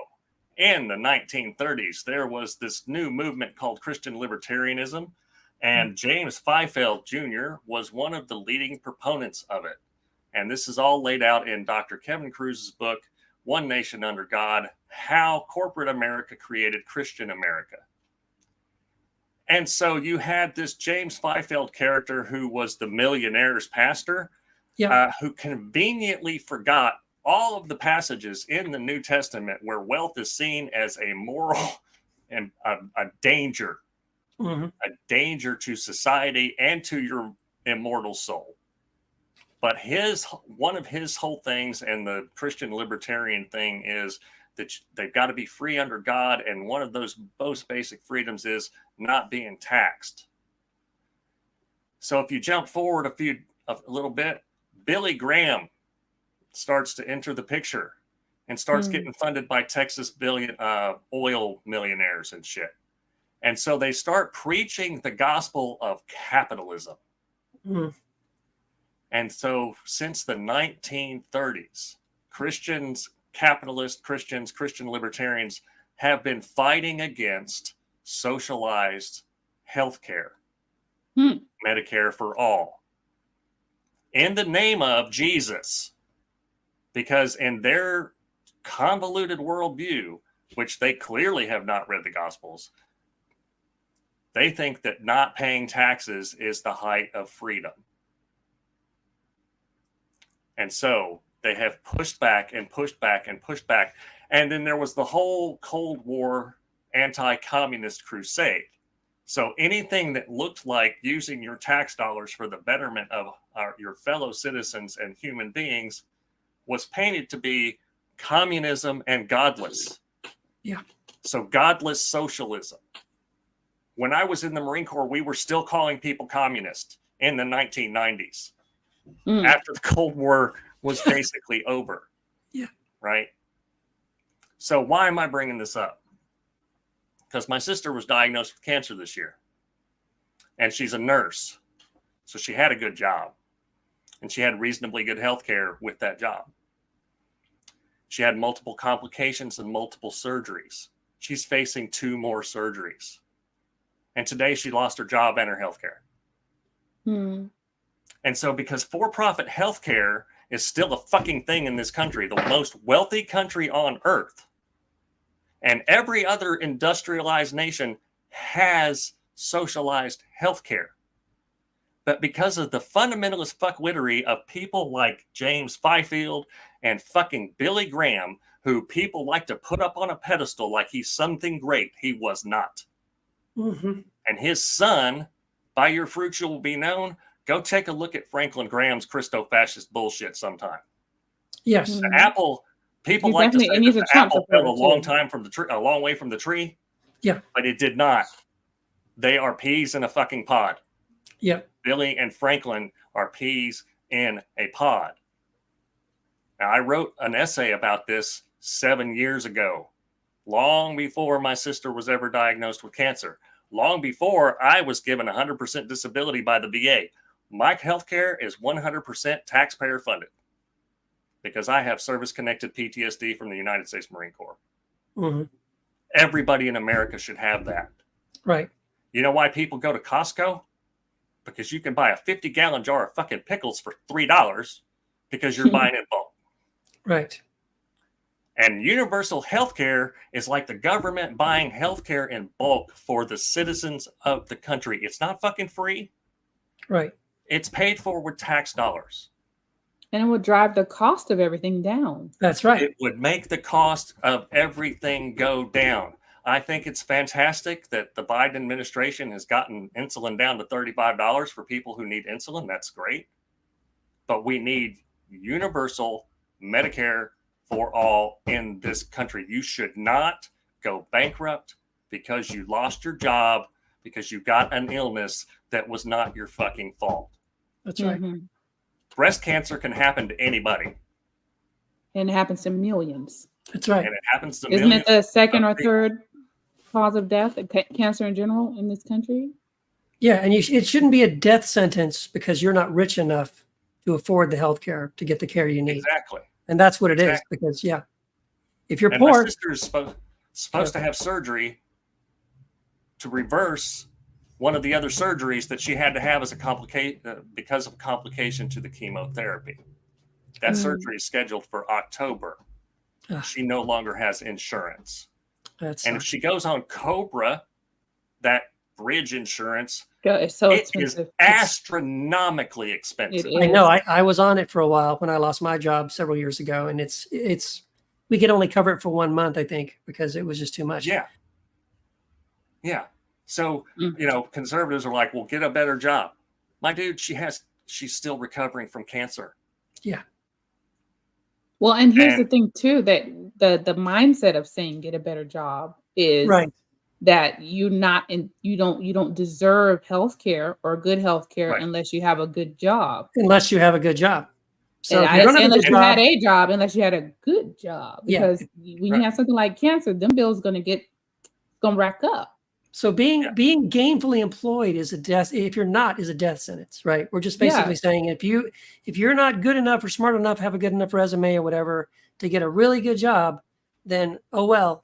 in the 1930s, there was this new movement called Christian libertarianism, and James Fifield Jr. was one of the leading proponents of it. And this is all laid out in Dr. Kevin Cruz's book, One Nation Under God, How Corporate America Created Christian America. And so you had this James Fifield character who was the millionaire's pastor, who conveniently forgot all of the passages in the New Testament where wealth is seen as a moral and a danger, a danger to society and to your immortal soul. But one of his whole things, and the Christian libertarian thing, is that they've got to be free under God, and one of those most basic freedoms is not being taxed. So if you jump forward a little bit, Billy Graham starts to enter the picture and starts getting funded by Texas oil millionaires and shit. And so they start preaching the gospel of capitalism. And so since the 1930s, capitalist Christians, Christian libertarians have been fighting against socialized healthcare, Medicare for all, in the name of Jesus. Because in their convoluted worldview, which they clearly have not read the Gospels, they think that not paying taxes is the height of freedom. And so they have pushed back and pushed back and pushed back. And then there was the whole Cold War anti-communist crusade. So anything that looked like using your tax dollars for the betterment of your fellow citizens and human beings was painted to be communism and godless. Yeah. So godless socialism. When I was in the Marine Corps, we were still calling people communist in the 1990s. After the Cold War was basically over. Yeah. Right? So why am I bringing this up? Because my sister was diagnosed with cancer this year. And she's a nurse. So she had a good job. And she had reasonably good health care with that job. She had multiple complications and multiple surgeries. She's facing 2 more surgeries. And today she lost her job and her health care. And so because for-profit healthcare is still a fucking thing in this country, the most wealthy country on earth, and every other industrialized nation has socialized healthcare. But because of the fundamentalist fuckwittery of people like James Fifield and fucking Billy Graham, who people like to put up on a pedestal like he's something great, he was not. And his son, by your fruits you will be known. Go take a look at Franklin Graham's Christo-fascist bullshit sometime. Yes. The apple, people like to say that the apple fell a long way from the tree. Yeah. But it did not. They are peas in a fucking pod. Yeah. Billy and Franklin are peas in a pod. Now, I wrote an essay about this 7 years ago, long before my sister was ever diagnosed with cancer, long before I was given 100% disability by the VA. My healthcare is 100% taxpayer funded because I have service-connected PTSD from the United States Marine Corps. Everybody in America should have that. Right. You know why people go to Costco? Because you can buy a 50-gallon jar of fucking pickles for $3 because you're buying in bulk. Right. And universal health care is like the government buying health care in bulk for the citizens of the country. It's not fucking free. Right. It's paid for with tax dollars. And it would drive the cost of everything down. That's right. It would make the cost of everything go down. I think it's fantastic that the Biden administration has gotten insulin down to $35 for people who need insulin. That's great. But we need universal Medicare for all in this country. You should not go bankrupt because you lost your job, because you got an illness that was not your fucking fault. That's right. Breast cancer can happen to anybody. And it happens to millions. That's right. And it happens to Isn't millions. it the second or of people. third cause of death, cancer in general in this country? Yeah, and it shouldn't be a death sentence because you're not rich enough to afford the health care to get the care you need. Exactly. And that's what it is, because if you're And poor, my sister is supposed to have surgery to reverse one of the other surgeries that she had to have as a because of complication to the chemotherapy. That surgery is scheduled for October. She no longer has insurance. And if she goes on Cobra, that bridge insurance, it's so it expensive. is astronomically expensive. I know. I was on it for a while when I lost my job several years ago, and it's we could only cover it for 1 month, I think, because it was just too much. Yeah. So, conservatives are like, well, get a better job. My dude, she's still recovering from cancer. Yeah. Well, and here's the thing too, that the mindset of saying get a better job is that you don't deserve health care or good health care unless you have a good job. Unless you have a good job. So if you don't have unless you had a job, unless you had a good job. Because when you have something like cancer, them bills gonna rack up. So being gainfully employed is a death. If you're not, is a death sentence, right? We're just basically saying if you're not good enough or smart enough, have a good enough resume or whatever to get a really good job, then oh well,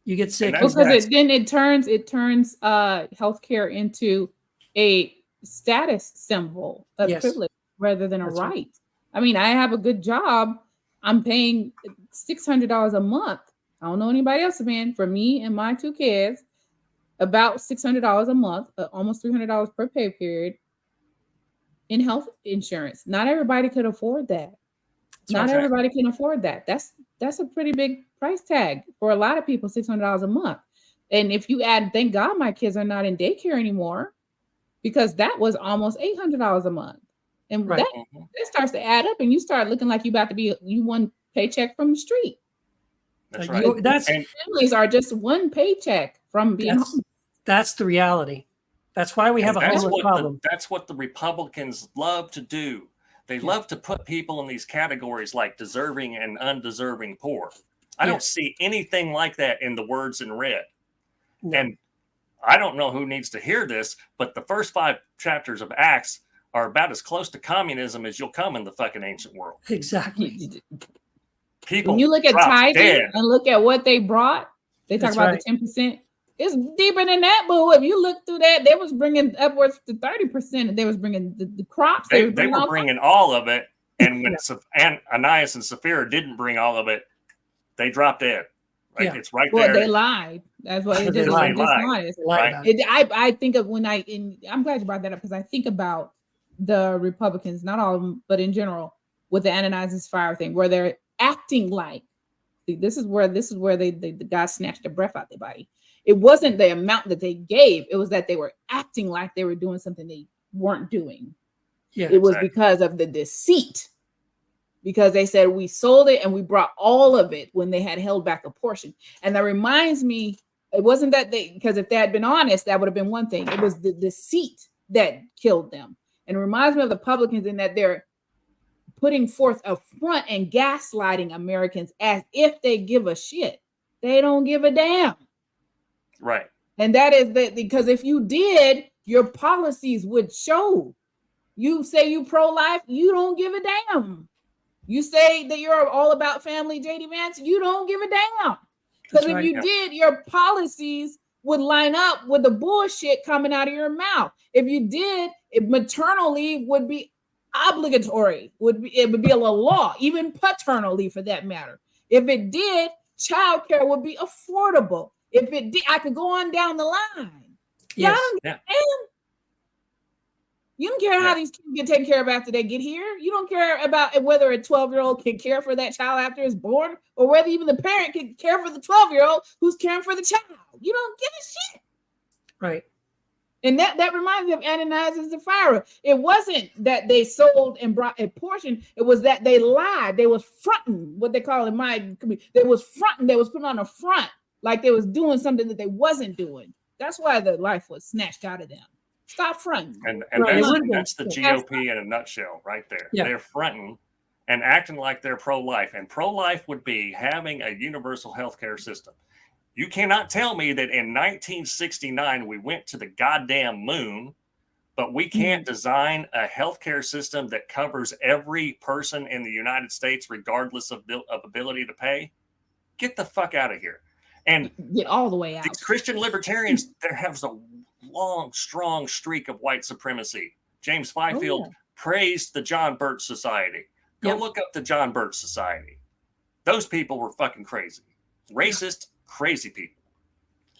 you get sick. Because it turns healthcare into a status symbol of privilege rather than a right. I mean, I have a good job. I'm paying $600 a month. I don't know anybody else paying for me and my 2 kids. About $600 a month, almost $300 per pay period in health insurance. Not everybody could afford that. Not everybody can afford that. That's a pretty big price tag for a lot of people, $600 a month. And if you add, thank God my kids are not in daycare anymore, because that was almost $800 a month. And that starts to add up, and you start looking like you about to be one paycheck from the street. That's right. Families are just one paycheck from being homeless. That's the reality. That's why we have a homeless problem. That's what the Republicans love to do. They love to put people in these categories like deserving and undeserving poor. I don't see anything like that in the words in red. No. And I don't know who needs to hear this, but the first 5 chapters of Acts are about as close to communism as you'll come in the fucking ancient world. Exactly. People, when you look at tithing and look at what they brought, they talk about the 10%. It's deeper than that, but if you look through that, they was bringing upwards to 30%, and they was bringing the crops. They were bringing all of it, and when Ananias and Sapphira didn't bring all of it, they dropped dead. Right? Yeah. It's right there. Well, they lied. That's what it is. I think of I'm glad you brought that up, because I think about the Republicans, not all of them, but in general, with the Ananias and Sapphira thing, where they're acting like, this is where the guy snatched the breath out their body. It wasn't the amount that they gave. It was that they were acting like they were doing something they weren't doing. Yeah, it was because of the deceit. Because they said we sold it and we brought all of it when they had held back a portion. And that reminds me, it wasn't that because if they had been honest, that would have been one thing. It was the deceit that killed them. And it reminds me of the Republicans in that they're putting forth a front and gaslighting Americans as if they give a shit. They don't give a damn. Right. And that is because if you did, your policies would show. You say you pro-life, you don't give a damn. You say that you're all about family, JD Vance, you don't give a damn. Because if you did, your policies would line up with the bullshit coming out of your mouth. If you did, maternal leave would be obligatory. It would be a law, even paternal leave for that matter. If it did, childcare would be affordable. If it did, I could go on down the line. Yes. You don't care how these kids get taken care of after they get here. You don't care about whether a 12-year-old can care for that child after it's born, or whether even the parent can care for the 12-year-old who's caring for the child. You don't give a shit. Right. And that reminds me of Ananias and Sapphira. It wasn't that they sold and brought a portion. It was that they lied. They was fronting, what they call in my community. They was fronting. They was putting on a front like they was doing something that they wasn't doing. That's why the life was snatched out of them. Stop fronting. And that's the GOP in a nutshell right there. Yeah. They're fronting and acting like they're pro-life. And pro-life would be having a universal health care system. You cannot tell me that in 1969 we went to the goddamn moon, but we can't design a healthcare system that covers every person in the United States, regardless of ability to pay. Get the fuck out of here. And get all the way out. These Christian libertarians, there has a long, strong streak of white supremacy. James Fifield praised the John Birch Society. Go look up the John Birch Society. Those people were fucking crazy. Racist, crazy people.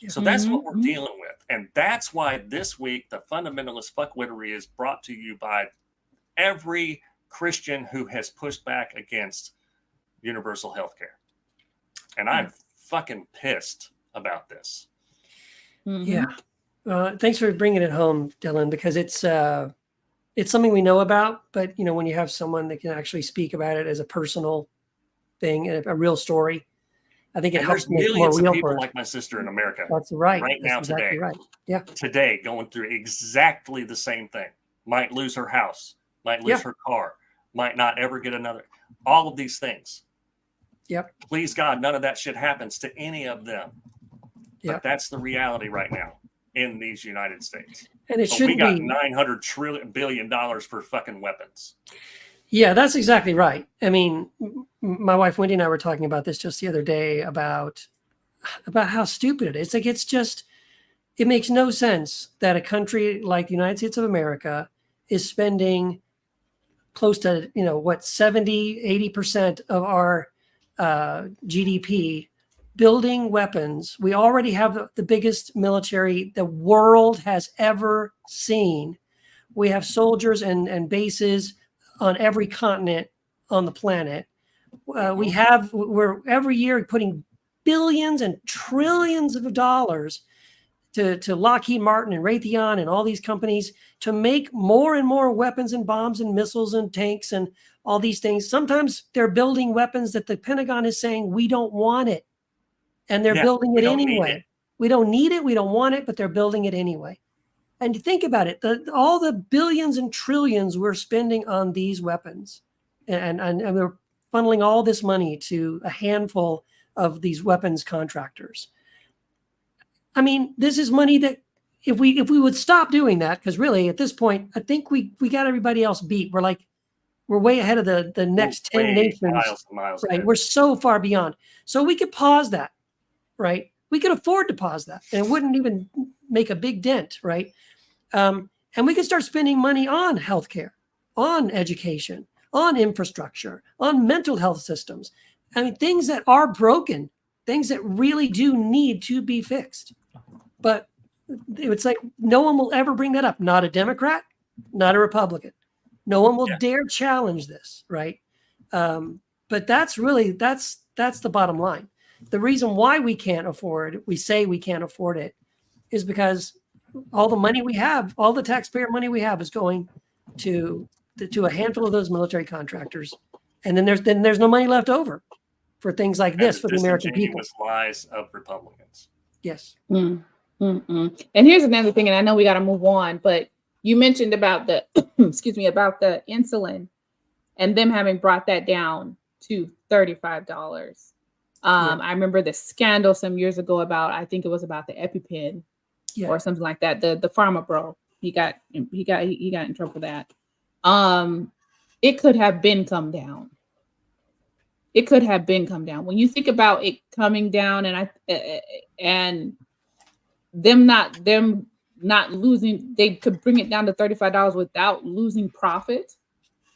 So that's what we're dealing with. And that's why this week, the fundamentalist fuckwittery is brought to you by every Christian who has pushed back against universal health care. And I'm fucking pissed about this. Yeah. Thanks for bringing it home, Dylan, because it's something we know about, but you know, when you have someone that can actually speak about it as a personal thing and a real story, I think it helps make millions more real of people for like my sister in America. That's right. Right now, exactly today. Right. Yeah. Today, going through exactly the same thing. Might lose her house, might lose her car, might not ever get another. All of these things. Yep. Please God, none of that shit happens to any of them. But that's the reality right now in these United States. And it shouldn't be. We got $900 billion for fucking weapons. Yeah, that's exactly right. I mean, my wife Wendy and I were talking about this just the other day about how stupid it is. Like, it makes no sense that a country like the United States of America is spending close to, 70, 80% of our GDP building weapons. We already have the biggest military the world has ever seen. We have soldiers and bases on every continent on the planet. We're every year putting billions and trillions of dollars to Lockheed Martin and Raytheon and all these companies to make more and more weapons and bombs and missiles and tanks and all these things. Sometimes they're building weapons that the Pentagon is saying, we don't want it. And they're building it anyway. We don't need it. We don't want it, but they're building it anyway. And you think about it, all the billions and trillions we're spending on these weapons, and we're funneling all this money to a handful of these weapons contractors. I mean, this is money that if we would stop doing that, because really at this point, I think we got everybody else beat. We're way ahead of the next 10 nations. Miles right. ahead. We're so far beyond. So we could pause that, right? We could afford to pause that, and it wouldn't even make a big dent, right? And we could start spending money on healthcare, on education, on infrastructure, on mental health systems. I mean, things that are broken, things that really do need to be fixed. But it's like no one will ever bring that up. Not a Democrat, not a Republican. No one will dare challenge this, right? But that's the bottom line. The reason why we say we can't afford it, is because all the money we have, all the taxpayer money we have, is going to a handful of those military contractors, and then there's no money left over for things like this for the American people. Lies of Republicans. Yes. And here's another thing, and I know we got to move on, but you mentioned about the about the insulin and them having brought that down to $35. I remember the scandal some years ago I think it was about the EpiPen or something like that. The pharma bro, he got in trouble for that. It could have been come down. It could have been come down. When you think about it coming down, and them not losing, they could bring it down to $35 without losing profit,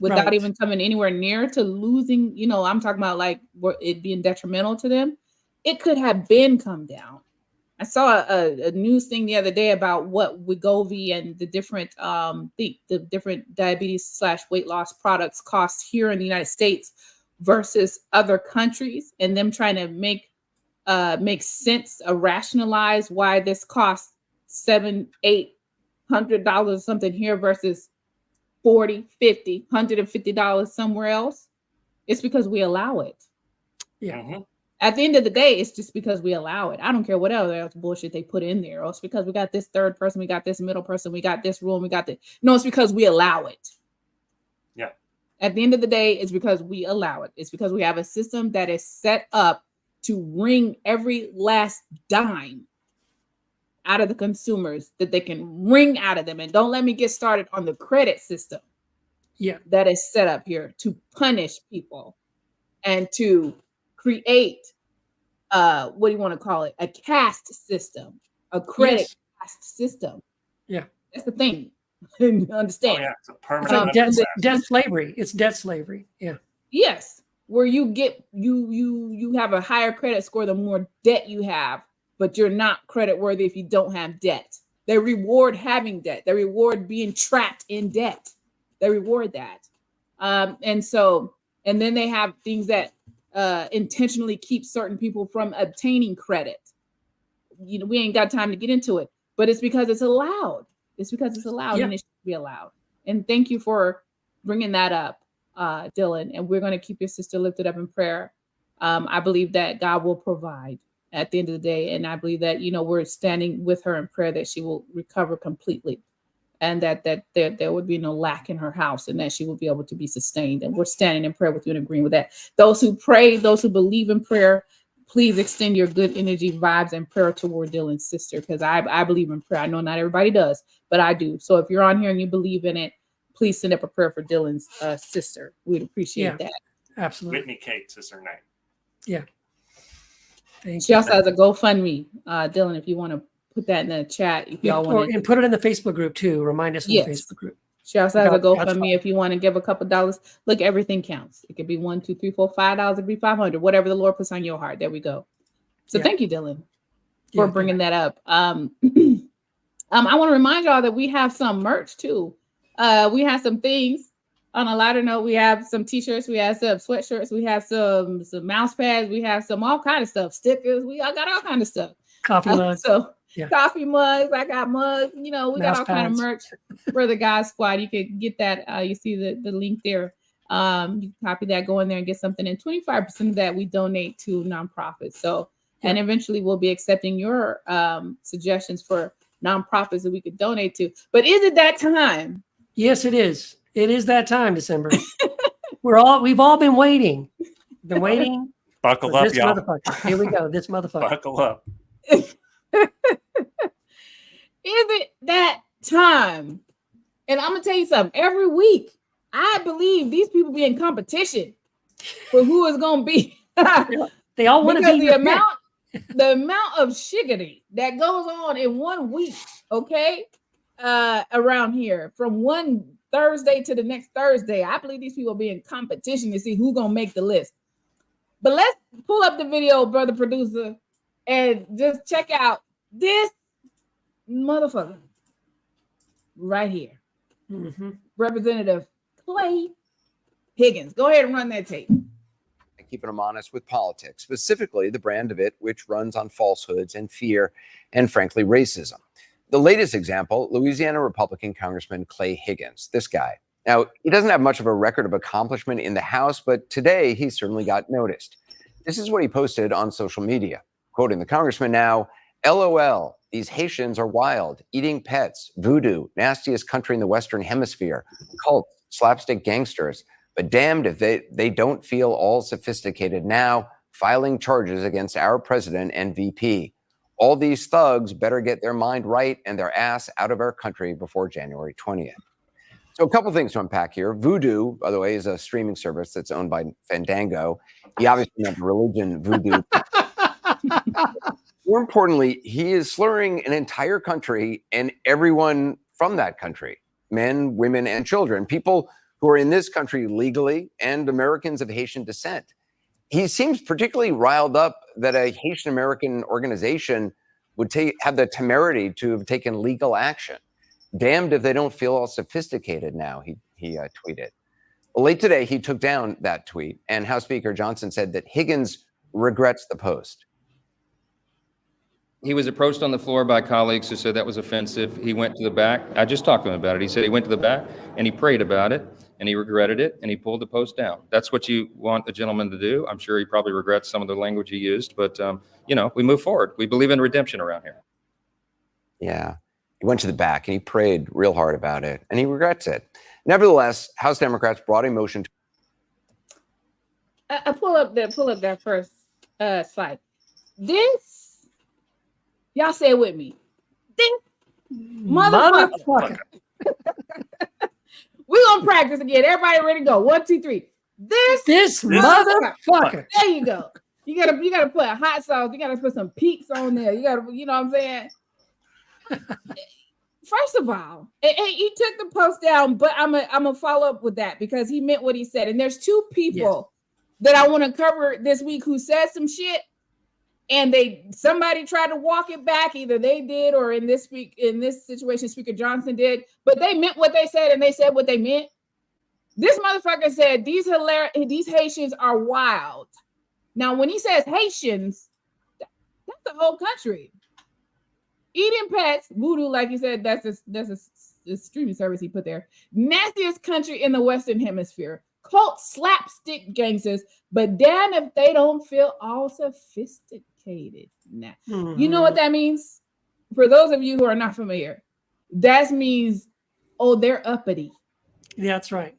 without even coming anywhere near to losing. I'm talking about like it being detrimental to them. It could have been come down. I saw a news thing the other day about what Wegovy and the different the different diabetes / weight loss products cost here in the United States versus other countries, and them trying to make sense, rationalize why this costs $700-800 something here versus $40, $50, $150 somewhere else. It's because we allow it. Yeah. Mm-hmm. At the end of the day, it's just because we allow it. I don't care what else bullshit they put in there. Or it's because we got this third person, we got this middle person, we got this rule, we got this. No, it's because we allow it. Yeah. At the end of the day, it's because we allow it. It's because we have a system that is set up to wring every last dime out of the consumers that they can wring out of them. And don't let me get started on the credit system that is set up here to punish people and to create what do you want to call it? A caste system, a credit caste system. Yeah. That's the thing. Understand? Oh, yeah, it's a permanent debt slavery. It's debt slavery. Yeah. Yes, where you get you have a higher credit score the more debt you have, but you're not credit worthy if you don't have debt. They reward having debt. They reward being trapped in debt. They reward that. And then they have things that intentionally keep certain people from obtaining credit. You know, we ain't got time to get into it, but it's because it's allowed. It's because it's allowed and it should be allowed. And thank you for bringing that up, Dylan. And we're going to keep your sister lifted up in prayer. I believe that God will provide at the end of the day. And I believe that, you know, we're standing with her in prayer that she will recover completely and that there would be no lack in her house and that she will be able to be sustained. And we're standing in prayer with you and agreeing with that. Those who pray, those who believe in prayer, please extend your good energy, vibes, and prayer toward Dylan's sister, because I believe in prayer. I know not everybody does, but I do. So if you're on here and you believe in it, please send up a prayer for Dylan's sister. We'd appreciate that. Absolutely. Whitney Cates is her name. Yeah. She also has a GoFundMe, Dylan, if you want to put that in the chat. If y'all want to, and put it in the Facebook group too. Remind us in the Facebook group. She also has a GoFundMe if you want to give a couple dollars. Look, everything counts. It could be $1, $2, $3, $4, $5. It could be 500. Whatever the Lord puts on your heart. There we go. So thank you, Dylan, for bringing that up. I want to remind y'all that we have some merch too. We have some things. On a lighter note, we have some t-shirts, we have some sweatshirts, we have some mouse pads, we have some all kind of stuff, stickers. We all got all kind of stuff. Coffee mugs. Coffee mugs. I got mugs. You know, we got all kind of merch for the God Squad. You can get that. You see the link there. You can copy that, go in there and get something. And 25% of that we donate to nonprofits. So, and eventually we'll be accepting your suggestions for nonprofits that we could donate to. But is it that time? Yes, it is. It is that time, December. We've all been waiting. Been waiting. Buckle up, y'all. Here we go. This motherfucker. Buckle up. Is it that time? And I'm gonna tell you something. Every week, I believe these people be in competition for who is gonna be. They all want to be the amount of shiggity that goes on in 1 week. Okay, around here from one Thursday to the next Thursday. I believe these people be in competition to see who's gonna make the list. But let's pull up the video, brother producer, and just check out this motherfucker right here. Representative Clay Higgins. Go ahead and run that tape. Keeping them honest with politics, specifically the brand of it, which runs on falsehoods and fear and, frankly, racism. The latest example, Louisiana Republican Congressman Clay Higgins, this guy. Now, he doesn't have much of a record of accomplishment in the House, but today he certainly got noticed. This is what he posted on social media. Quoting the congressman now, LOL, these Haitians are wild, eating pets, voodoo, nastiest country in the Western Hemisphere, cults, slapstick gangsters, but damned if they don't feel all sophisticated now, filing charges against our president and VP. All these thugs better get their mind right and their ass out of our country before January 20th. So a couple things to unpack here. Voodoo, by the way, is a streaming service that's owned by Fandango. He obviously meant the religion voodoo. More importantly, he is slurring an entire country and everyone from that country, men, women, and children, people who are in this country legally and Americans of Haitian descent. He seems particularly riled up that a Haitian American organization would have the temerity to have taken legal action. Damned if they don't feel all sophisticated now, he tweeted. Well, late today, he took down that tweet, and House Speaker Johnson said that Higgins regrets the post. He was approached on the floor by colleagues who said that was offensive. He went to the back. I just talked to him about it. He said he went to the back and he prayed about it and he regretted it and he pulled the post down. That's what you want a gentleman to do. I'm sure he probably regrets some of the language he used, but you know, we move forward. We believe in redemption around here. Yeah, he went to the back and he prayed real hard about it and he regrets it. Nevertheless, House Democrats brought a motion to pull up that first slide. This, y'all say it with me. This motherfucker. We're gonna practice again. Everybody ready to go. 1, 2, 3. This motherfucker. There you go. You gotta put a hot sauce. You gotta put some peeps on there. You know what I'm saying? First of all, he took the post down, but I'm gonna follow up with that because he meant what he said. And there's two people that I want to cover this week who said some shit, and somebody tried to walk it back. Either they did, or in this situation, Speaker Johnson did. But they meant what they said, and they said what they meant. This motherfucker said these Haitians are wild. Now, when he says Haitians, that's the whole country. Eating pets, voodoo, like you said, that's a streaming service he put there. Nastiest country in the Western Hemisphere. Cult slapstick gangsters, but damn if they don't feel all sophisticated. Now, you know what that means? For those of you who are not familiar, that means, they're uppity. Yeah, that's right.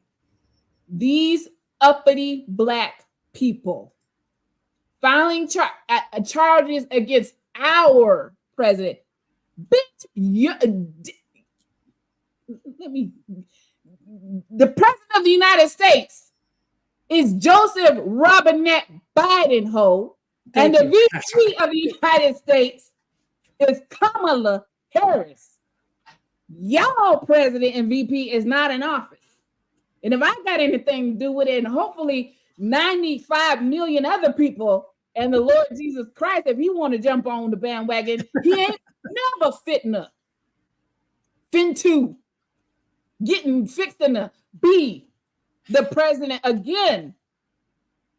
These uppity Black people filing charges against our president. The president of the United States is Joseph Robinette Biden Ho, and the VP of the United States is Kamala Harris. Y'all president and VP is not in office. And if I got anything to do with it, and hopefully 95 million other people and the Lord Jesus Christ, if he want to jump on the bandwagon, he ain't never finna getting fixed in the be the president again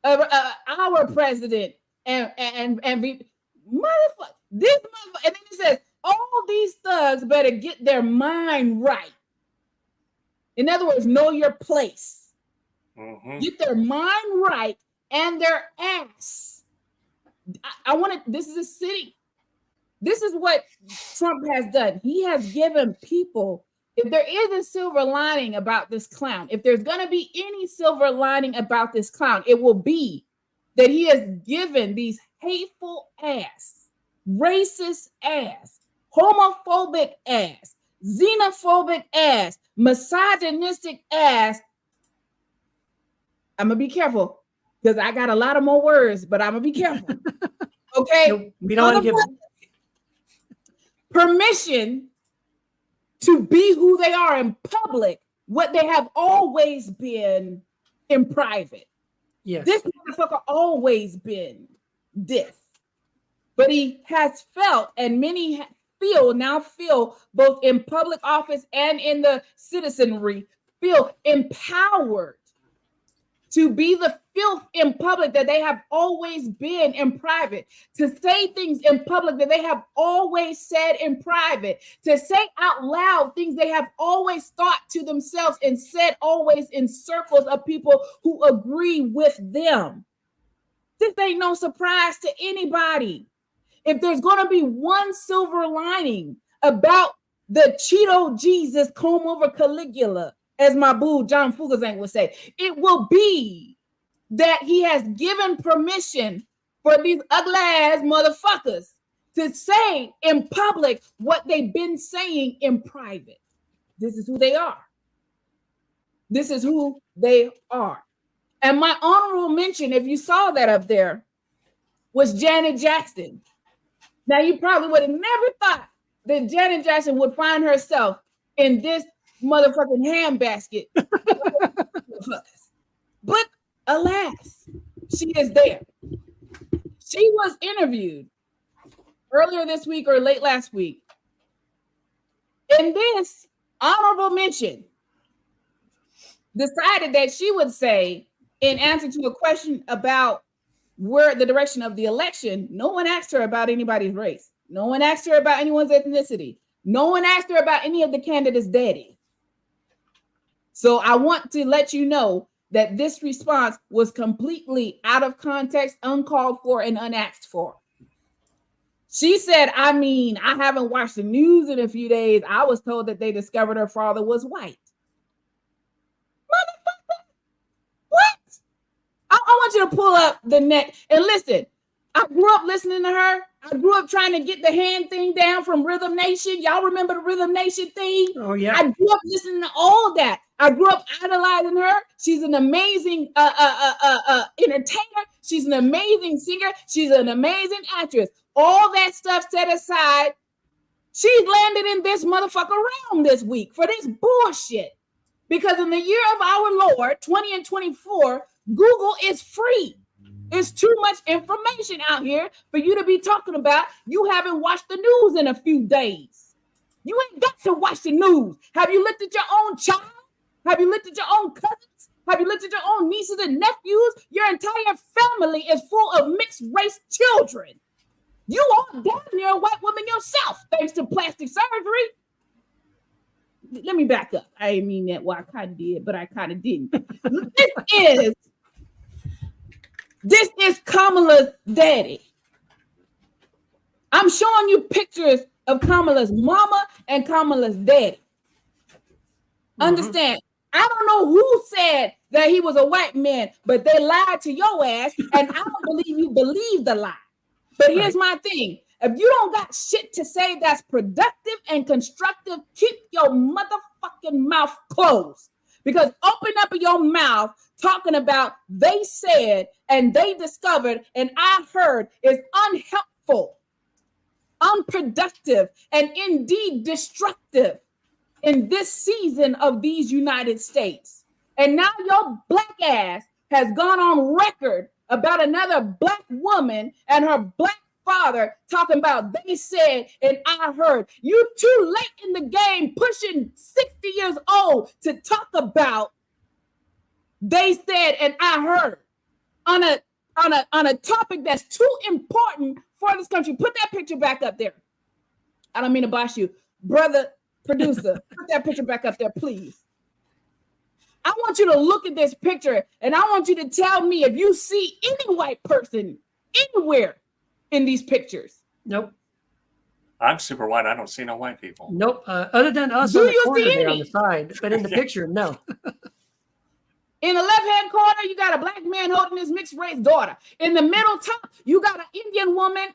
of our president and VP. Motherfucker, this motherfucker, and then it says all these thugs better get their mind right. In other words, know your place. Get their mind right and their ass. This is a city. This is what Trump has done. He has given people, if there is a silver lining about this clown, if there's going to be any silver lining about this clown, it will be that he has given these hateful ass, racist ass, homophobic ass, xenophobic ass, misogynistic ass. I'm going to be careful because I got a lot of more words, but I'm going to be careful. Okay? We don't want to give permission to be who they are in public, what they have always been in private. Yes. This motherfucker always been this. But he has felt, and many feel both in public office and in the citizenry, feel empowered to be the filth in public that they have always been in private, to say things in public that they have always said in private, to say out loud things they have always thought to themselves and said always in circles of people who agree with them. This ain't no surprise to anybody. If there's going to be one silver lining about the Cheeto Jesus comb over Caligula, as my boo John Fugelsang would say, it will be that he has given permission for these ugly ass motherfuckers to say in public what they've been saying in private. This is who they are. This is who they are. And my honorable mention, if you saw that up there, was Janet Jackson. Now, you probably would have never thought that Janet Jackson would find herself in this motherfucking handbasket. But alas, she is there. She was interviewed earlier this week or late last week. And this honorable mention decided that she would say, in answer to a question about where the direction of the election, no one asked her about anybody's race. No one asked her about anyone's ethnicity. No one asked her about any of the candidates' daddy. So I want to let you know that this response was completely out of context, uncalled for, and unasked for. She said, I haven't watched the news in a few days. I was told that they discovered her father was white. want you to pull up the neck and listen. I grew up listening to her. I grew up trying to get the hand thing down from Rhythm Nation. Y'all remember the Rhythm Nation thing? Oh, yeah. I grew up listening to all that. I grew up idolizing her. She's an amazing entertainer. She's an amazing singer. She's an amazing actress. All that stuff set aside, she's landed in this motherfucker realm this week for this bullshit. Because in the year of our Lord, 20 and 24, Google is free. It's too much information out here for you to be talking about. You haven't watched the news in a few days. You ain't got to watch the news. Have you looked at your own child? Have you looked at your own cousins? Have you looked at your own nieces and nephews? Your entire family is full of mixed race children. You are damn near a white woman yourself, thanks to plastic surgery. Let me back up. I didn't mean that. Well, I kind of did, but I kind of didn't. This is Kamala's daddy. I'm showing you pictures of Kamala's mama and Kamala's daddy. Understand? I don't know who said that he was a white man, but they lied to your ass, and I don't believe you believe the lie. But here's my thing. If you don't got shit to say that's productive and constructive, keep your motherfucking mouth closed. Because open up your mouth talking about they said and they discovered and I heard is unhelpful, unproductive, and indeed destructive in this season of these United States. And now your black ass has gone on record about another black woman and her black father talking about they said and I heard. You too late in the game, pushing 60 years old to talk about they said and I heard on a topic that's too important for this country. Put that picture back up there. I don't mean to boss you, brother producer. Put that picture back up there, please. I want you to look at this picture and I want you to tell me if you see any white person anywhere in these pictures. Nope. I'm super white. I don't see no white people. Nope. Other than us on the corner there on the side, but in the picture, no. In the left-hand corner, you got a black man holding his mixed race daughter. In the middle top, you got an Indian woman,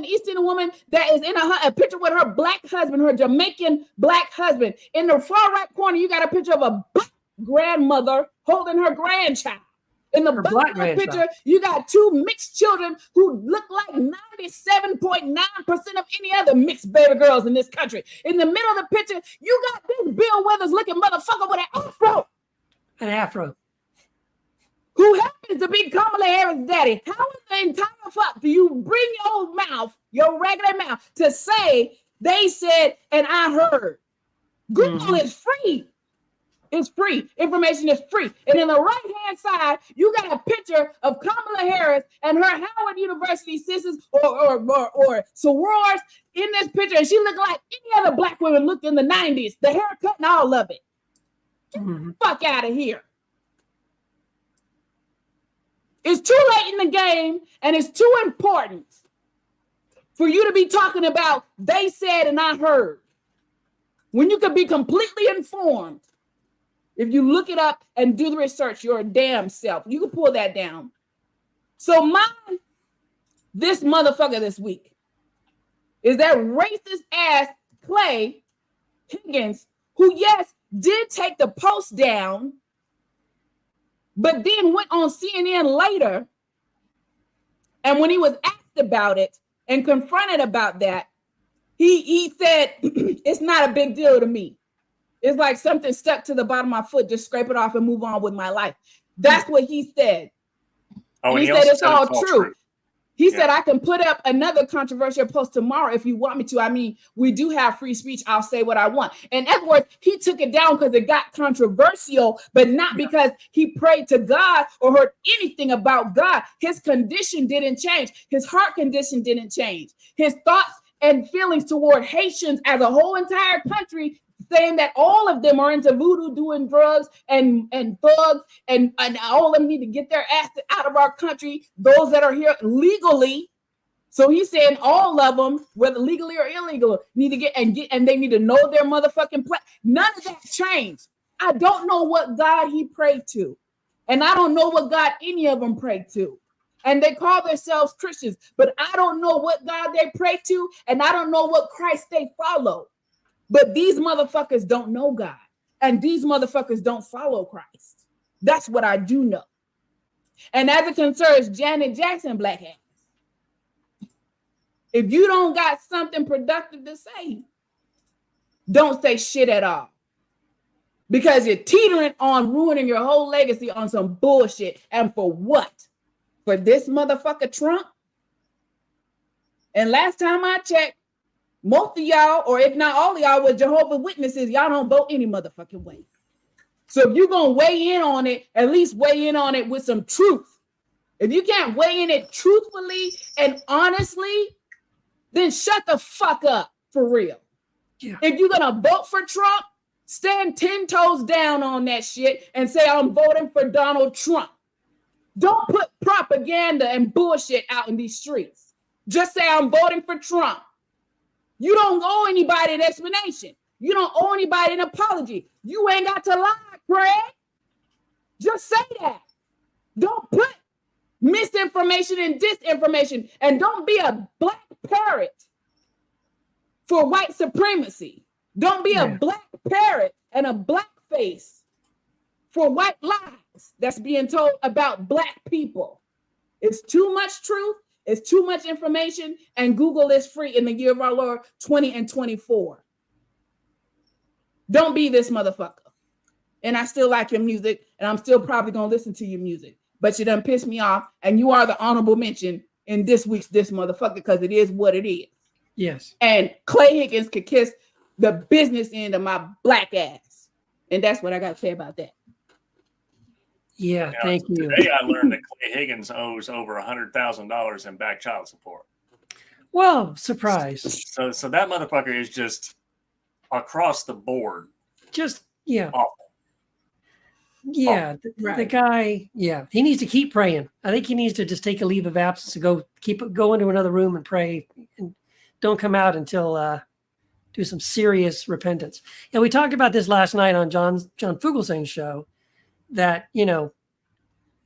East Indian woman that is in a picture with her black husband, her Jamaican black husband. In the far right corner, you got a picture of a black grandmother holding her grandchild. In the bottom picture, you got two mixed children who look like 97.9% of any other mixed baby girls in this country. In the middle of the picture, you got this Bill Withers looking motherfucker with an afro. An afro. Who happens to be Kamala Harris' daddy. How in the entire fuck do you bring your mouth, your regular mouth, to say they said and I heard? Google is free. It's free. Information is free. And in the right-hand side, you got a picture of Kamala Harris and her Howard University sisters or sorors in this picture. And she looked like any other black woman looked in the 90s. The haircut and all of it. Get the fuck out of here. It's too late in the game and it's too important for you to be talking about they said and I heard. When you could be completely informed. If you look it up and do the research, your damn self. You can pull that down. So this motherfucker this week is that racist ass Clay Higgins, who, yes, did take the post down, but then went on CNN later. And when he was asked about it and confronted about that, he said, it's not a big deal to me. It's like something stuck to the bottom of my foot. Just scrape it off and move on with my life. That's what he said. Oh, he said it's all true. He said, I can put up another controversial post tomorrow if you want me to. I mean, we do have free speech. I'll say what I want. In other words, he took it down because it got controversial, but not because he prayed to God or heard anything about God. His condition didn't change. His heart condition didn't change. His thoughts and feelings toward Haitians as a whole entire country, saying that all of them are into voodoo, doing drugs and thugs, and all of them need to get their ass out of our country. Those that are here legally. So he's saying all of them, whether legally or illegal, need to get and they need to know their motherfucking place. None of that changed. I don't know what God he prayed to. And I don't know what God any of them pray to. And they call themselves Christians, but I don't know what God they pray to, and I don't know what Christ they follow. But these motherfuckers don't know God, and these motherfuckers don't follow Christ. That's what I do know. And as it concerns Janet Jackson, black ass, if you don't got something productive to say, don't say shit at all. Because you're teetering on ruining your whole legacy on some bullshit. And for what? For this motherfucker Trump? And last time I checked, most of y'all, or if not all of y'all, were Jehovah's Witnesses. Y'all don't vote any motherfucking way. So if you're going to weigh in on it, at least weigh in on it with some truth. If you can't weigh in it truthfully and honestly, then shut the fuck up for real. Yeah. If you're going to vote for Trump, stand 10 toes down on that shit and say, I'm voting for Donald Trump. Don't put propaganda and bullshit out in these streets. Just say, I'm voting for Trump. You don't owe anybody an explanation. You don't owe anybody an apology. You ain't got to lie, Craig. Just say that. Don't put misinformation and disinformation, and don't be a black parrot for white supremacy. Don't be a black parrot and a black face for white lies that's being told about black people. It's too much truth. It's too much information, and Google is free in the year of our Lord 20 and 24. Don't be this motherfucker. And I still like your music, and I'm still probably going to listen to your music. But you done pissed me off, and you are the honorable mention in this week's This Motherfucker, because it is what it is. Yes. And Clay Higgins could kiss the business end of my black ass. And that's what I got to say about that. Yeah, now, thank you. Today I learned that Clay Higgins owes over $100,000 in back child support. Well, surprise. So that motherfucker is just across the board. Just, yeah. Awful. Yeah, the guy, yeah, he needs to keep praying. I think he needs to just take a leave of absence to go into another room and pray, and don't come out until do some serious repentance. And we talked about this last night on John Fugelsang's show, that, you know,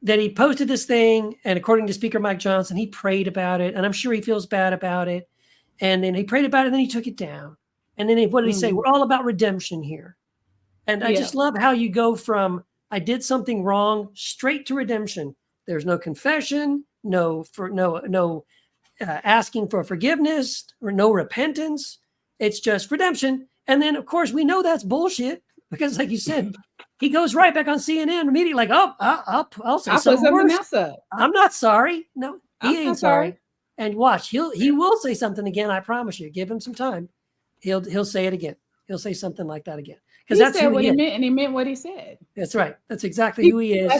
that he posted this thing, and according to Speaker Mike Johnson, he prayed about it, and I'm sure he feels bad about it. And then he prayed about it, and then he took it down. And then what did he say? We're all about redemption here. And I just love how you go from, I did something wrong, straight to redemption. There's no confession, no asking for forgiveness, or no repentance. It's just redemption. And then, of course, we know that's bullshit, because, like you said, he goes right back on CNN immediately, like, oh, I'll say something worse. I'm not sorry. No, he ain't sorry. And watch, he will say something again. I promise you. Give him some time. He'll say it again. He'll say something like that again. Because that's said what he meant, and he meant what he said. That's right. That's exactly who he is.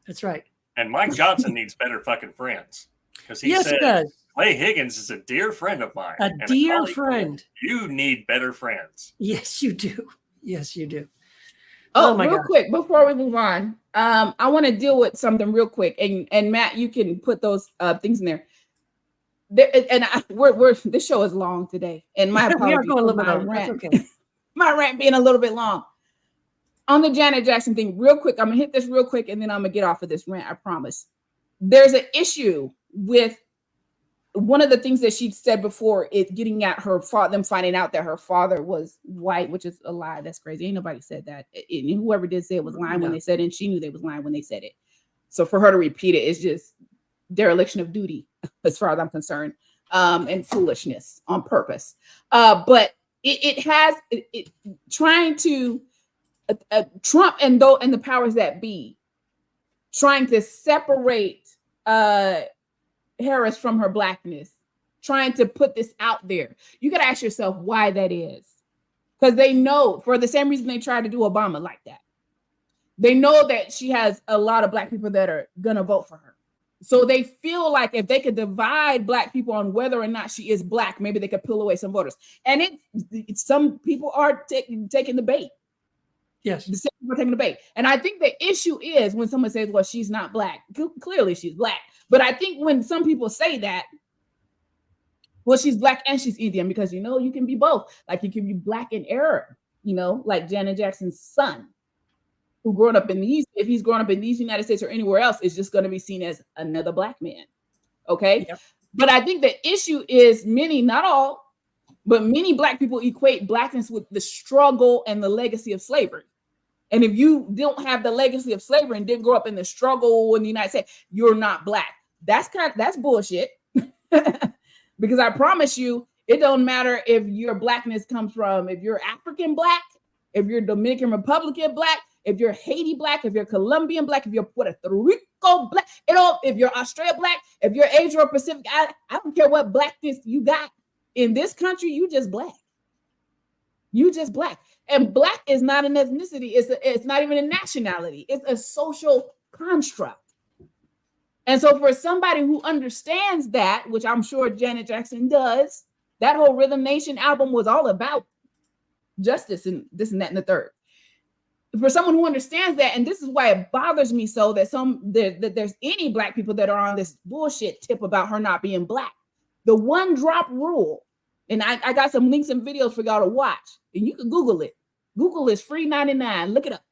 That's right. And Mike Johnson needs better fucking friends. Because he yes, said, he does. Clay Higgins is a dear friend of mine. A dear friend. You need better friends. Yes, you do. Yes, you do. Oh, my real God. Quick, before we move on, I want to deal with something real quick. And Matt, you can put those things in there. We're this show is long today. And my apologies. We are going a little bit long. That's okay. My rant being a little bit long. On the Janet Jackson thing, real quick, I'm going to hit this real quick, and then I'm going to get off of this rant, I promise. There's an issue with one of the things that she said before, it getting at her father, them finding out that her father was white, which is a lie. That's crazy. Ain't nobody said that. And whoever did say it was lying when they said it, and she knew they was lying when they said it. So for her to repeat it is just dereliction of duty, as far as I'm concerned, and foolishness on purpose. But it has trying to Trump and the powers that be trying to separate Harris from her blackness, trying to put this out there. You got to ask yourself why that is, because they know, for the same reason they tried to do Obama like that. They know that she has a lot of black people that are gonna vote for her. So they feel like if they could divide black people on whether or not she is black, maybe they could pull away some voters. And some people are taking the bait. Yes. The same people are taking the bait. And I think the issue is when someone says, well, she's not black. Clearly she's black. But I think when some people say that, well, she's black and she's Indian, because, you know, you can be both. Like you can be black and Arab, you know, like Janet Jackson's son. who growing up in these, if he's growing up in these United States or anywhere else, is just going to be seen as another black man. Okay. Yep. But I think the issue is many, not all, but many black people equate blackness with the struggle and the legacy of slavery. And if you don't have the legacy of slavery and didn't grow up in the struggle in the United States, you're not black. That's bullshit. Because I promise you, it don't matter if your blackness comes from, if you're African black, if you're Dominican Republican black, if you're Haiti black, if you're Colombian black, if you're Puerto Rico black, if you're Australia black, if you're Asia or Pacific, I don't care what blackness you got in this country, you just black. You just black. And black is not an ethnicity. It's not even a nationality. It's a social construct. And so for somebody who understands that, which I'm sure Janet Jackson does, that whole Rhythm Nation album was all about justice and this and that and the third. For someone who understands that, and this is why it bothers me so that that there's any black people that are on this bullshit tip about her not being black. The one drop rule, and I got some links and videos for y'all to watch, and you can Google it. Google is free 99. Look it up.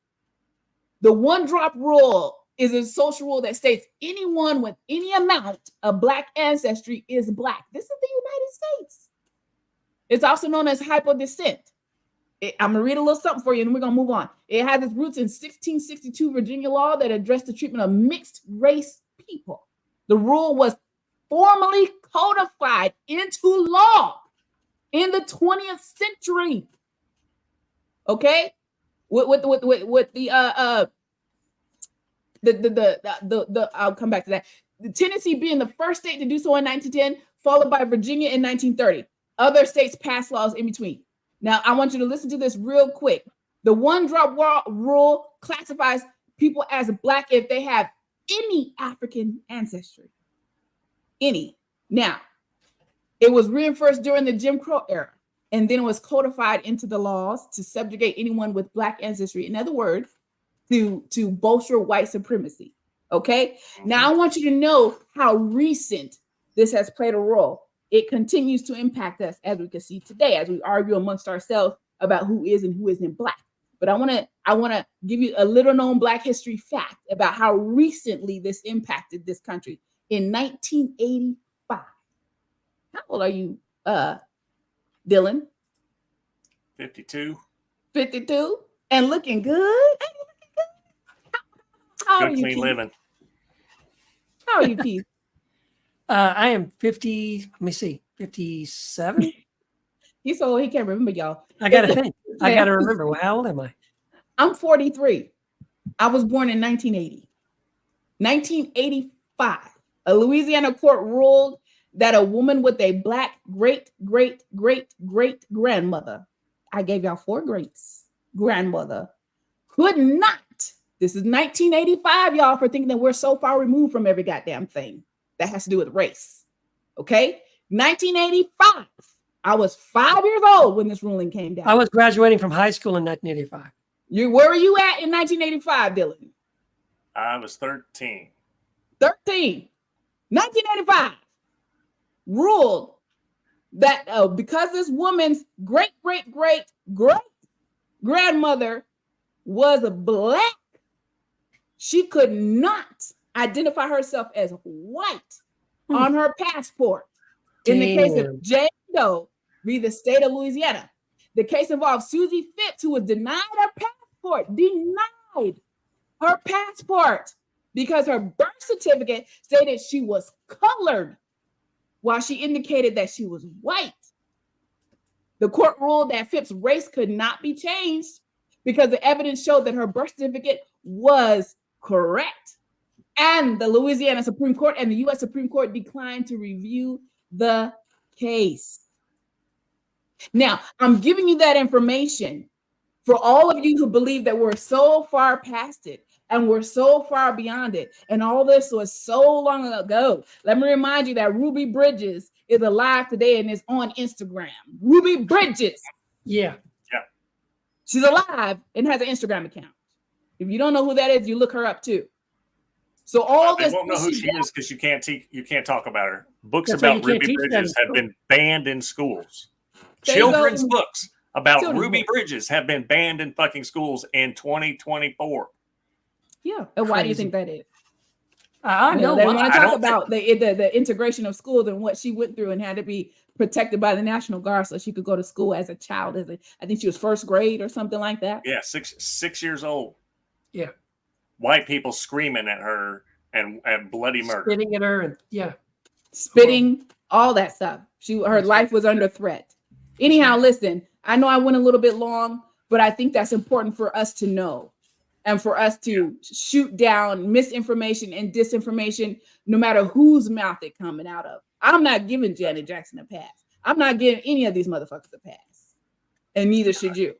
The one drop rule is a social rule that states anyone with any amount of black ancestry is black. This is the United States. It's also known as hypodescent. I'm gonna read a little something for you, and we're gonna move on. It has its roots in 1662 Virginia law that addressed the treatment of mixed race people. The rule was formally codified into law in the 20th century. Okay, with the I'll come back to that. The Tennessee being the first state to do so in 1910, followed by Virginia in 1930. Other states passed laws in between. Now, I want you to listen to this real quick. The one drop rule classifies people as black if they have any African ancestry. Any. Now, it was reinforced during the Jim Crow era, and then it was codified into the laws to subjugate anyone with black ancestry. In other words, to bolster white supremacy. Okay. Now I want you to know how recent this has played a role. It continues to impact us, as we can see today, as we argue amongst ourselves about who is and who isn't black. But I want to give you a little known black history fact about how recently this impacted this country. In 1985. How old are you, Dylan? 52. 52 and looking good. How Good clean living. How are you, Keith? I am 50. Let me see, 57. He's so old he can't remember, y'all. I gotta think. I gotta remember. Well, how old am I? I'm 43. I was born in 1980. 1985. A Louisiana court ruled that a woman with a black great-great-great-great-grandmother, I gave y'all 4 greats, grandmother, could not. This is 1985, y'all, for thinking that we're so far removed from every goddamn thing that has to do with race. Okay? 1985. I was 5 years old when this ruling came down. I was graduating from high school in 1985. Where were you at in 1985, Dylan? I was 13. 13. 1985 ruled that because this woman's great-great-great-great-grandmother was a black, she could not identify herself as white on her passport. In the case of Jane Doe, be the state of Louisiana. The case involved Susie Phipps, who was denied her passport because her birth certificate stated she was colored while she indicated that she was white. The court ruled that Phipps' race could not be changed because the evidence showed that her birth certificate was correct. And the Louisiana Supreme Court and the U.S. Supreme Court declined to review the case. Now, I'm giving you that information for all of you who believe that we're so far past it and we're so far beyond it. And all this was so long ago. Let me remind you that Ruby Bridges is alive today and is on Instagram. Ruby Bridges. Yeah. She's alive and has an Instagram account. If you don't know who that is, you look her up too. So all this. They won't know who she is because you can't talk about her. Books That's about Ruby Bridges have been banned in schools. Children's books about Ruby Bridges have been banned in fucking schools in 2024. Yeah. And why do you Crazy. think that is? I know they why. want to I talk don't about the integration of schools and what she went through and had to be protected by the National Guard so she could go to school as a child. I think she was first grade or something like that. Yeah, 6 years old. Yeah. White people screaming at her and bloody murder. Spitting at her and Spitting, all that stuff. Her life was under threat. Anyhow, listen, I know I went a little bit long, but I think that's important for us to know and for us to shoot down misinformation and disinformation, no matter whose mouth it coming out of. I'm not giving Janet Jackson a pass. I'm not giving any of these motherfuckers a pass. And neither should you.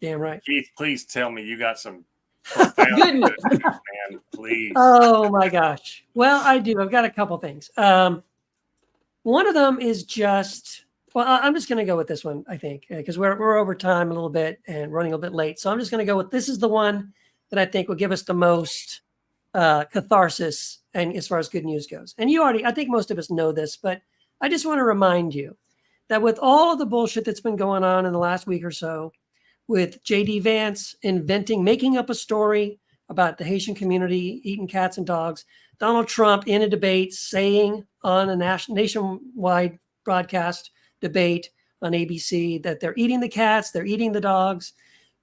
damn right. Keith, please tell me you got some profound Good news. good news, man. Please. Oh my gosh. Well, I do. I've got a couple things. One of them is just, well, I'm just going to go with this one, I think, because we're over time a little bit and running a bit late. So I'm just going to go with, this is the one that I think will give us the most catharsis and as far as good news goes. And I think most of us know this, but I just want to remind you that with all of the bullshit that's been going on in the last week or so, with J.D. Vance making up a story about the Haitian community eating cats and dogs, Donald Trump in a debate saying on a nationwide broadcast debate on ABC that they're eating the cats, they're eating the dogs,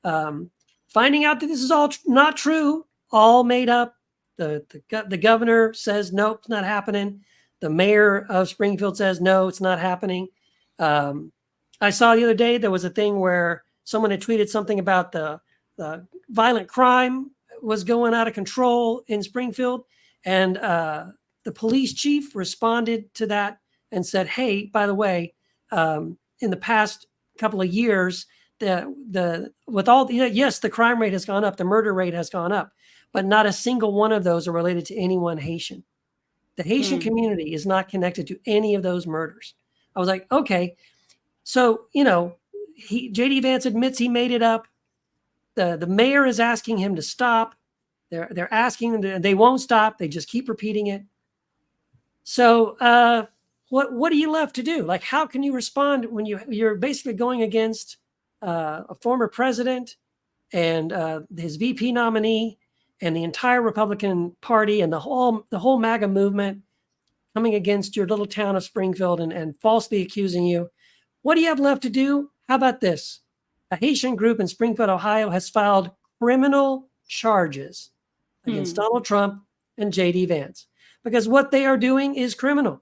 finding out that this is all not true, all made up. The governor says, nope, it's not happening. The mayor of Springfield says, no, it's not happening. I saw the other day, there was a thing where someone had tweeted something about the violent crime was going out of control in Springfield. And the police chief responded to that and said, hey, by the way, in the past couple of years, yes, the crime rate has gone up, the murder rate has gone up, but not a single one of those are related to anyone Haitian. The Haitian community is not connected to any of those murders. I was like, okay. So, J.D. Vance admits he made it up. The mayor is asking him to stop. They're asking them they won't stop. They just keep repeating it. So what are you left to do? Like, how can you respond when you're basically going against a former president and his VP nominee and the entire Republican Party and the whole MAGA movement coming against your little town of Springfield and falsely accusing you? What do you have left to do? How about this? A Haitian group in Springfield, Ohio has filed criminal charges against Donald Trump and J.D. Vance because what they are doing is criminal.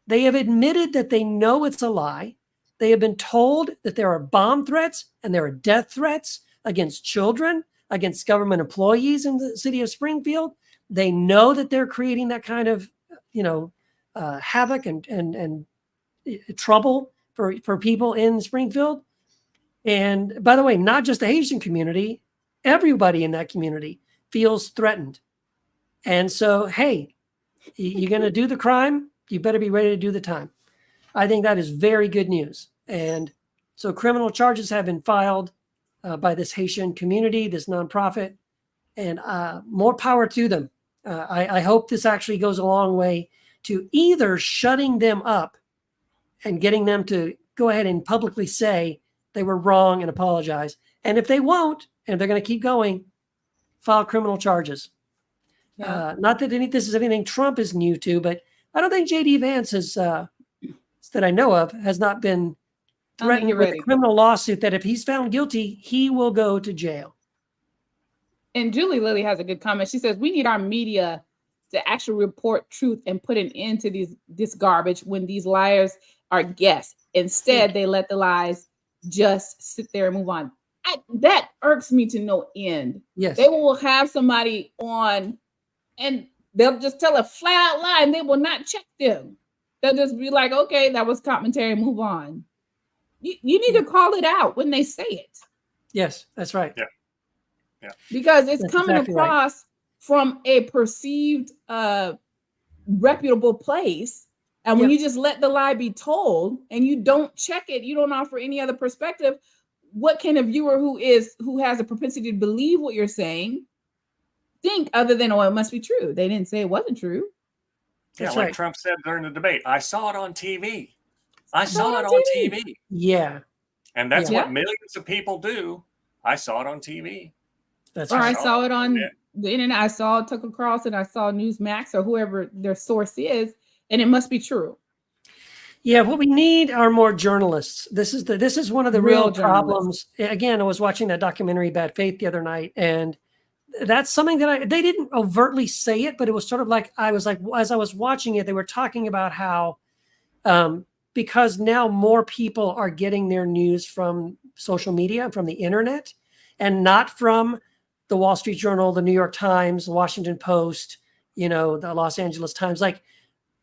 They have admitted that they know it's a lie. They have been told that there are bomb threats and there are death threats against children, against government employees in the city of Springfield. They know that they're creating that kind of, havoc and trouble for people in Springfield. And by the way, not just the Haitian community, everybody in that community feels threatened. And so, hey, you're going to do the crime, you better be ready to do the time. I think that is very good news. And so criminal charges have been filed by this Haitian community, this nonprofit, and more power to them. I hope this actually goes a long way to either shutting them up and getting them to go ahead and publicly say they were wrong and apologize. And if they won't, and if they're going to keep going, file criminal charges. Yeah. Not that this is anything Trump is new to, but I don't think J.D. Vance has, that I know of, has not been threatened with a criminal lawsuit that if he's found guilty, he will go to jail. And Julie Lilly has a good comment. She says, we need our media to actually report truth and put an end to this garbage when these liars are guests. Instead, they let the lies just sit there and move on. That irks me to no end. Yes. They will have somebody on and they'll just tell a flat out lie and they will not check them. They'll just be like, okay, that was commentary, move on. You need to call it out when they say it. Yes, that's right. Yeah. Because it's coming across from a perceived reputable place. And when you just let the lie be told and you don't check it, you don't offer any other perspective, what can a viewer who has a propensity to believe what you're saying think other than, oh, it must be true? They didn't say it wasn't true. That's like Trump said during the debate, I saw it on TV. I saw it on TV. Yeah. And that's what millions of people do. I saw it on TV. That's or I saw it on the internet. I saw Tucker Carlson. I saw Newsmax or whoever their source is, and it must be true. Yeah, what we need are more journalists. This is one of the real problems. Again, I was watching that documentary Bad Faith the other night, and that's something that they didn't overtly say it, but it was sort of like I was like, as I was watching it, they were talking about how because now more people are getting their news from social media, from the internet, and not from the Wall Street Journal, the New York Times, the Washington Post, the Los Angeles Times. Like,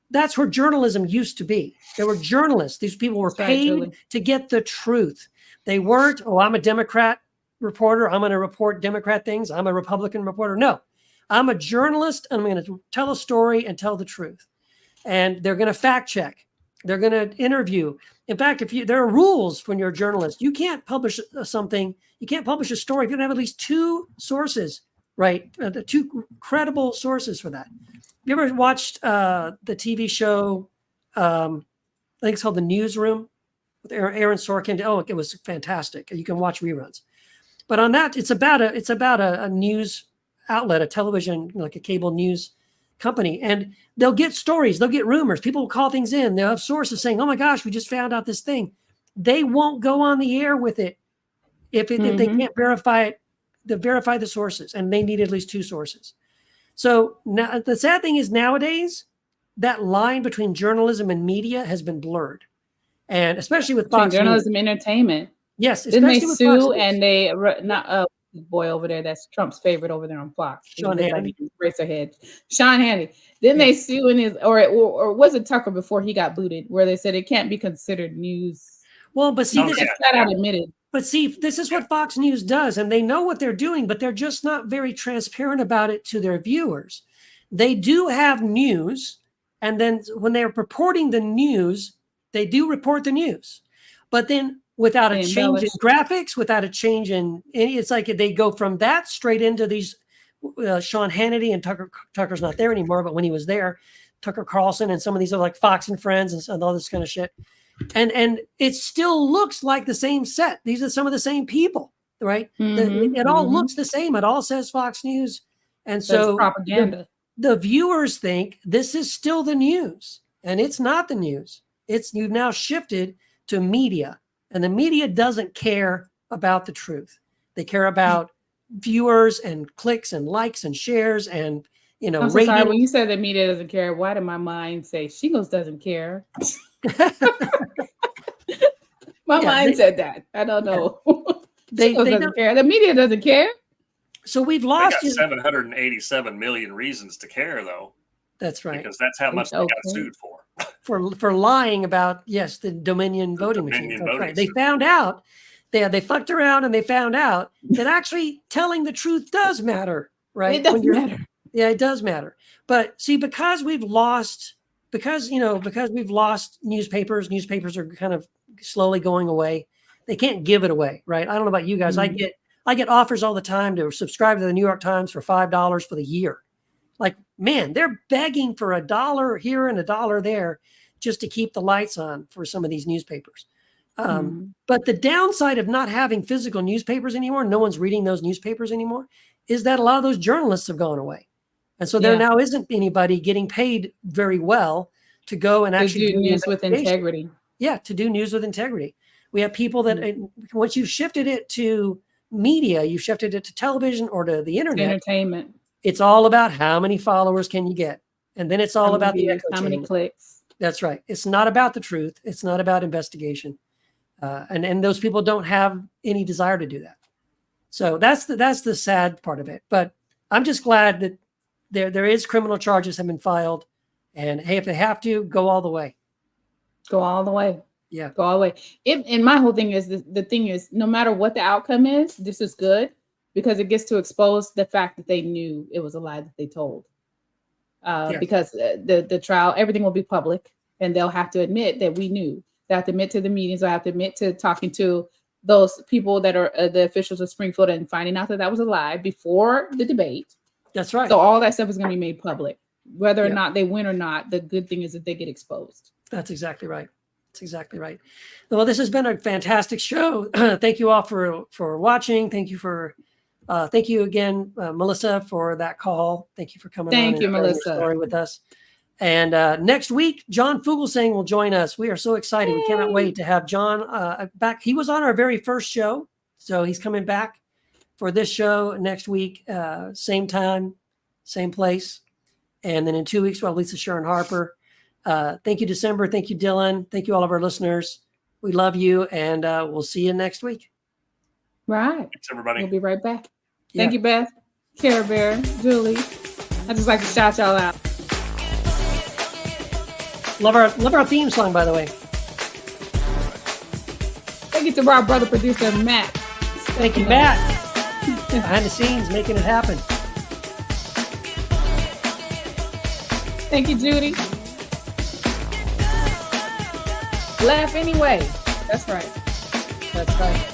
that's where journalism used to be. There were journalists. These people were paid to get the truth. They weren't, I'm a Democrat reporter, I'm going to report Democrat things, I'm a Republican reporter. No, I'm a journalist, and I'm going to tell a story and tell the truth. And they're going to fact check. They're going to interview. In fact, there are rules when you're a journalist. You can't publish something, you can't publish a story if you don't have at least two sources, right? Two credible sources for that. You ever watched the TV show, I think it's called The Newsroom with Aaron Sorkin? Oh, it was fantastic. You can watch reruns. But on that, it's about a news outlet, a television, like a cable news company. And they'll get stories, they'll get rumors. People will call things in. They'll have sources saying, oh my gosh, we just found out this thing. They won't go on the air with it if they can't verify it, verify the sources. And they need at least two sources. So now the sad thing is nowadays that line between journalism and media has been blurred, and especially with Fox journalism, entertainment. Yes, didn't they sue and they not boy over there that's Trump's favorite over there on Fox. Sean Hannity, raise their head. Sean Hannity. Didn't they sue in his or was it Tucker before he got booted where they said it can't be considered news? Well, but see, this is flat out admitted. But see, this is what Fox News does, and they know what they're doing, but they're just not very transparent about it to their viewers. They do have news, and then when they're reporting the news, they do report the news. But then without a change in graphics, without a change in any, it's like they go from that straight into these Sean Hannity, and Tucker's not there anymore, but when he was there, Tucker Carlson and some of these are like Fox and Friends and all this kind of shit. And it still looks like the same set. These are some of the same people, right? It all looks the same. It all says Fox News. And so propaganda. The viewers think this is still the news, and it's not the news. You've now shifted to media, and the media doesn't care about the truth. They care about viewers and clicks and likes and shares and, I'm so sorry, when you said the media doesn't care, why did my mind say Shingles doesn't care? My mind said that. I don't know. They doesn't care. The media doesn't care. So we've lost 787 million reasons to care, though. That's right. Because that's how much they got sued for. For lying about the Dominion voting machine. Right. They found out. They fucked around and they found out that actually telling the truth does matter. Right. It does matter. Yeah, it does matter. But see, because we've lost newspapers are kind of slowly going away. They can't give it away, right? I don't know about you guys. I get offers all the time to subscribe to the New York Times for $5 for the year. Like, man, they're begging for $1 here and $1 there just to keep the lights on for some of these newspapers. But the downside of not having physical newspapers anymore, no one's reading those newspapers anymore, is that a lot of those journalists have gone away. And so there now isn't anybody getting paid very well to go and actually do news with integrity. Yeah, to do news with integrity. We have people that once you've shifted it to media, you've shifted it to television or to the internet. Entertainment. It's all about how many followers can you get. And then it's all about how many clicks. That's right. It's not about the truth. It's not about investigation. And those people don't have any desire to do that. So that's the sad part of it. But I'm just glad that there is criminal charges have been filed, and hey, if they have to, go all the way. Go all the way. Yeah. Go all the way. And my whole thing is the thing is, no matter what the outcome is, this is good because it gets to expose the fact that they knew it was a lie that they told. Because the trial, everything will be public, and they'll have to admit that we knew. They have to admit to the meetings. They have to admit to talking to those people that are the officials of Springfield and finding out that was a lie before the debate. That's right. So all that stuff is going to be made public, whether or not they win or not. The good thing is that they get exposed. That's exactly right. That's exactly right. Well, this has been a fantastic show. Thank you all for watching. Thank you for Thank you again, Melissa, for that call. Thank you for coming on Thank and you, sharing your Melissa. story with us. And next week, John Fugelsang will join us. We are so excited. We cannot wait to have John back. He was on our very first show, so he's coming back for this show next week, same time, same place. And then in 2 weeks, we'll have Lisa Sharon Harper. Thank you, December. Thank you, Dylan. Thank you, all of our listeners. We love you, and we'll see you next week. Right. Thanks, everybody. We'll be right back. Yeah. Thank you, Beth, Care Bear, Julie. I just like to shout y'all out. Love our theme song, by the way. Thank you to our brother producer, Matt. Thank you, Matt. Behind the scenes, making it happen. Thank you, Judy. Laugh anyway. That's right. That's right.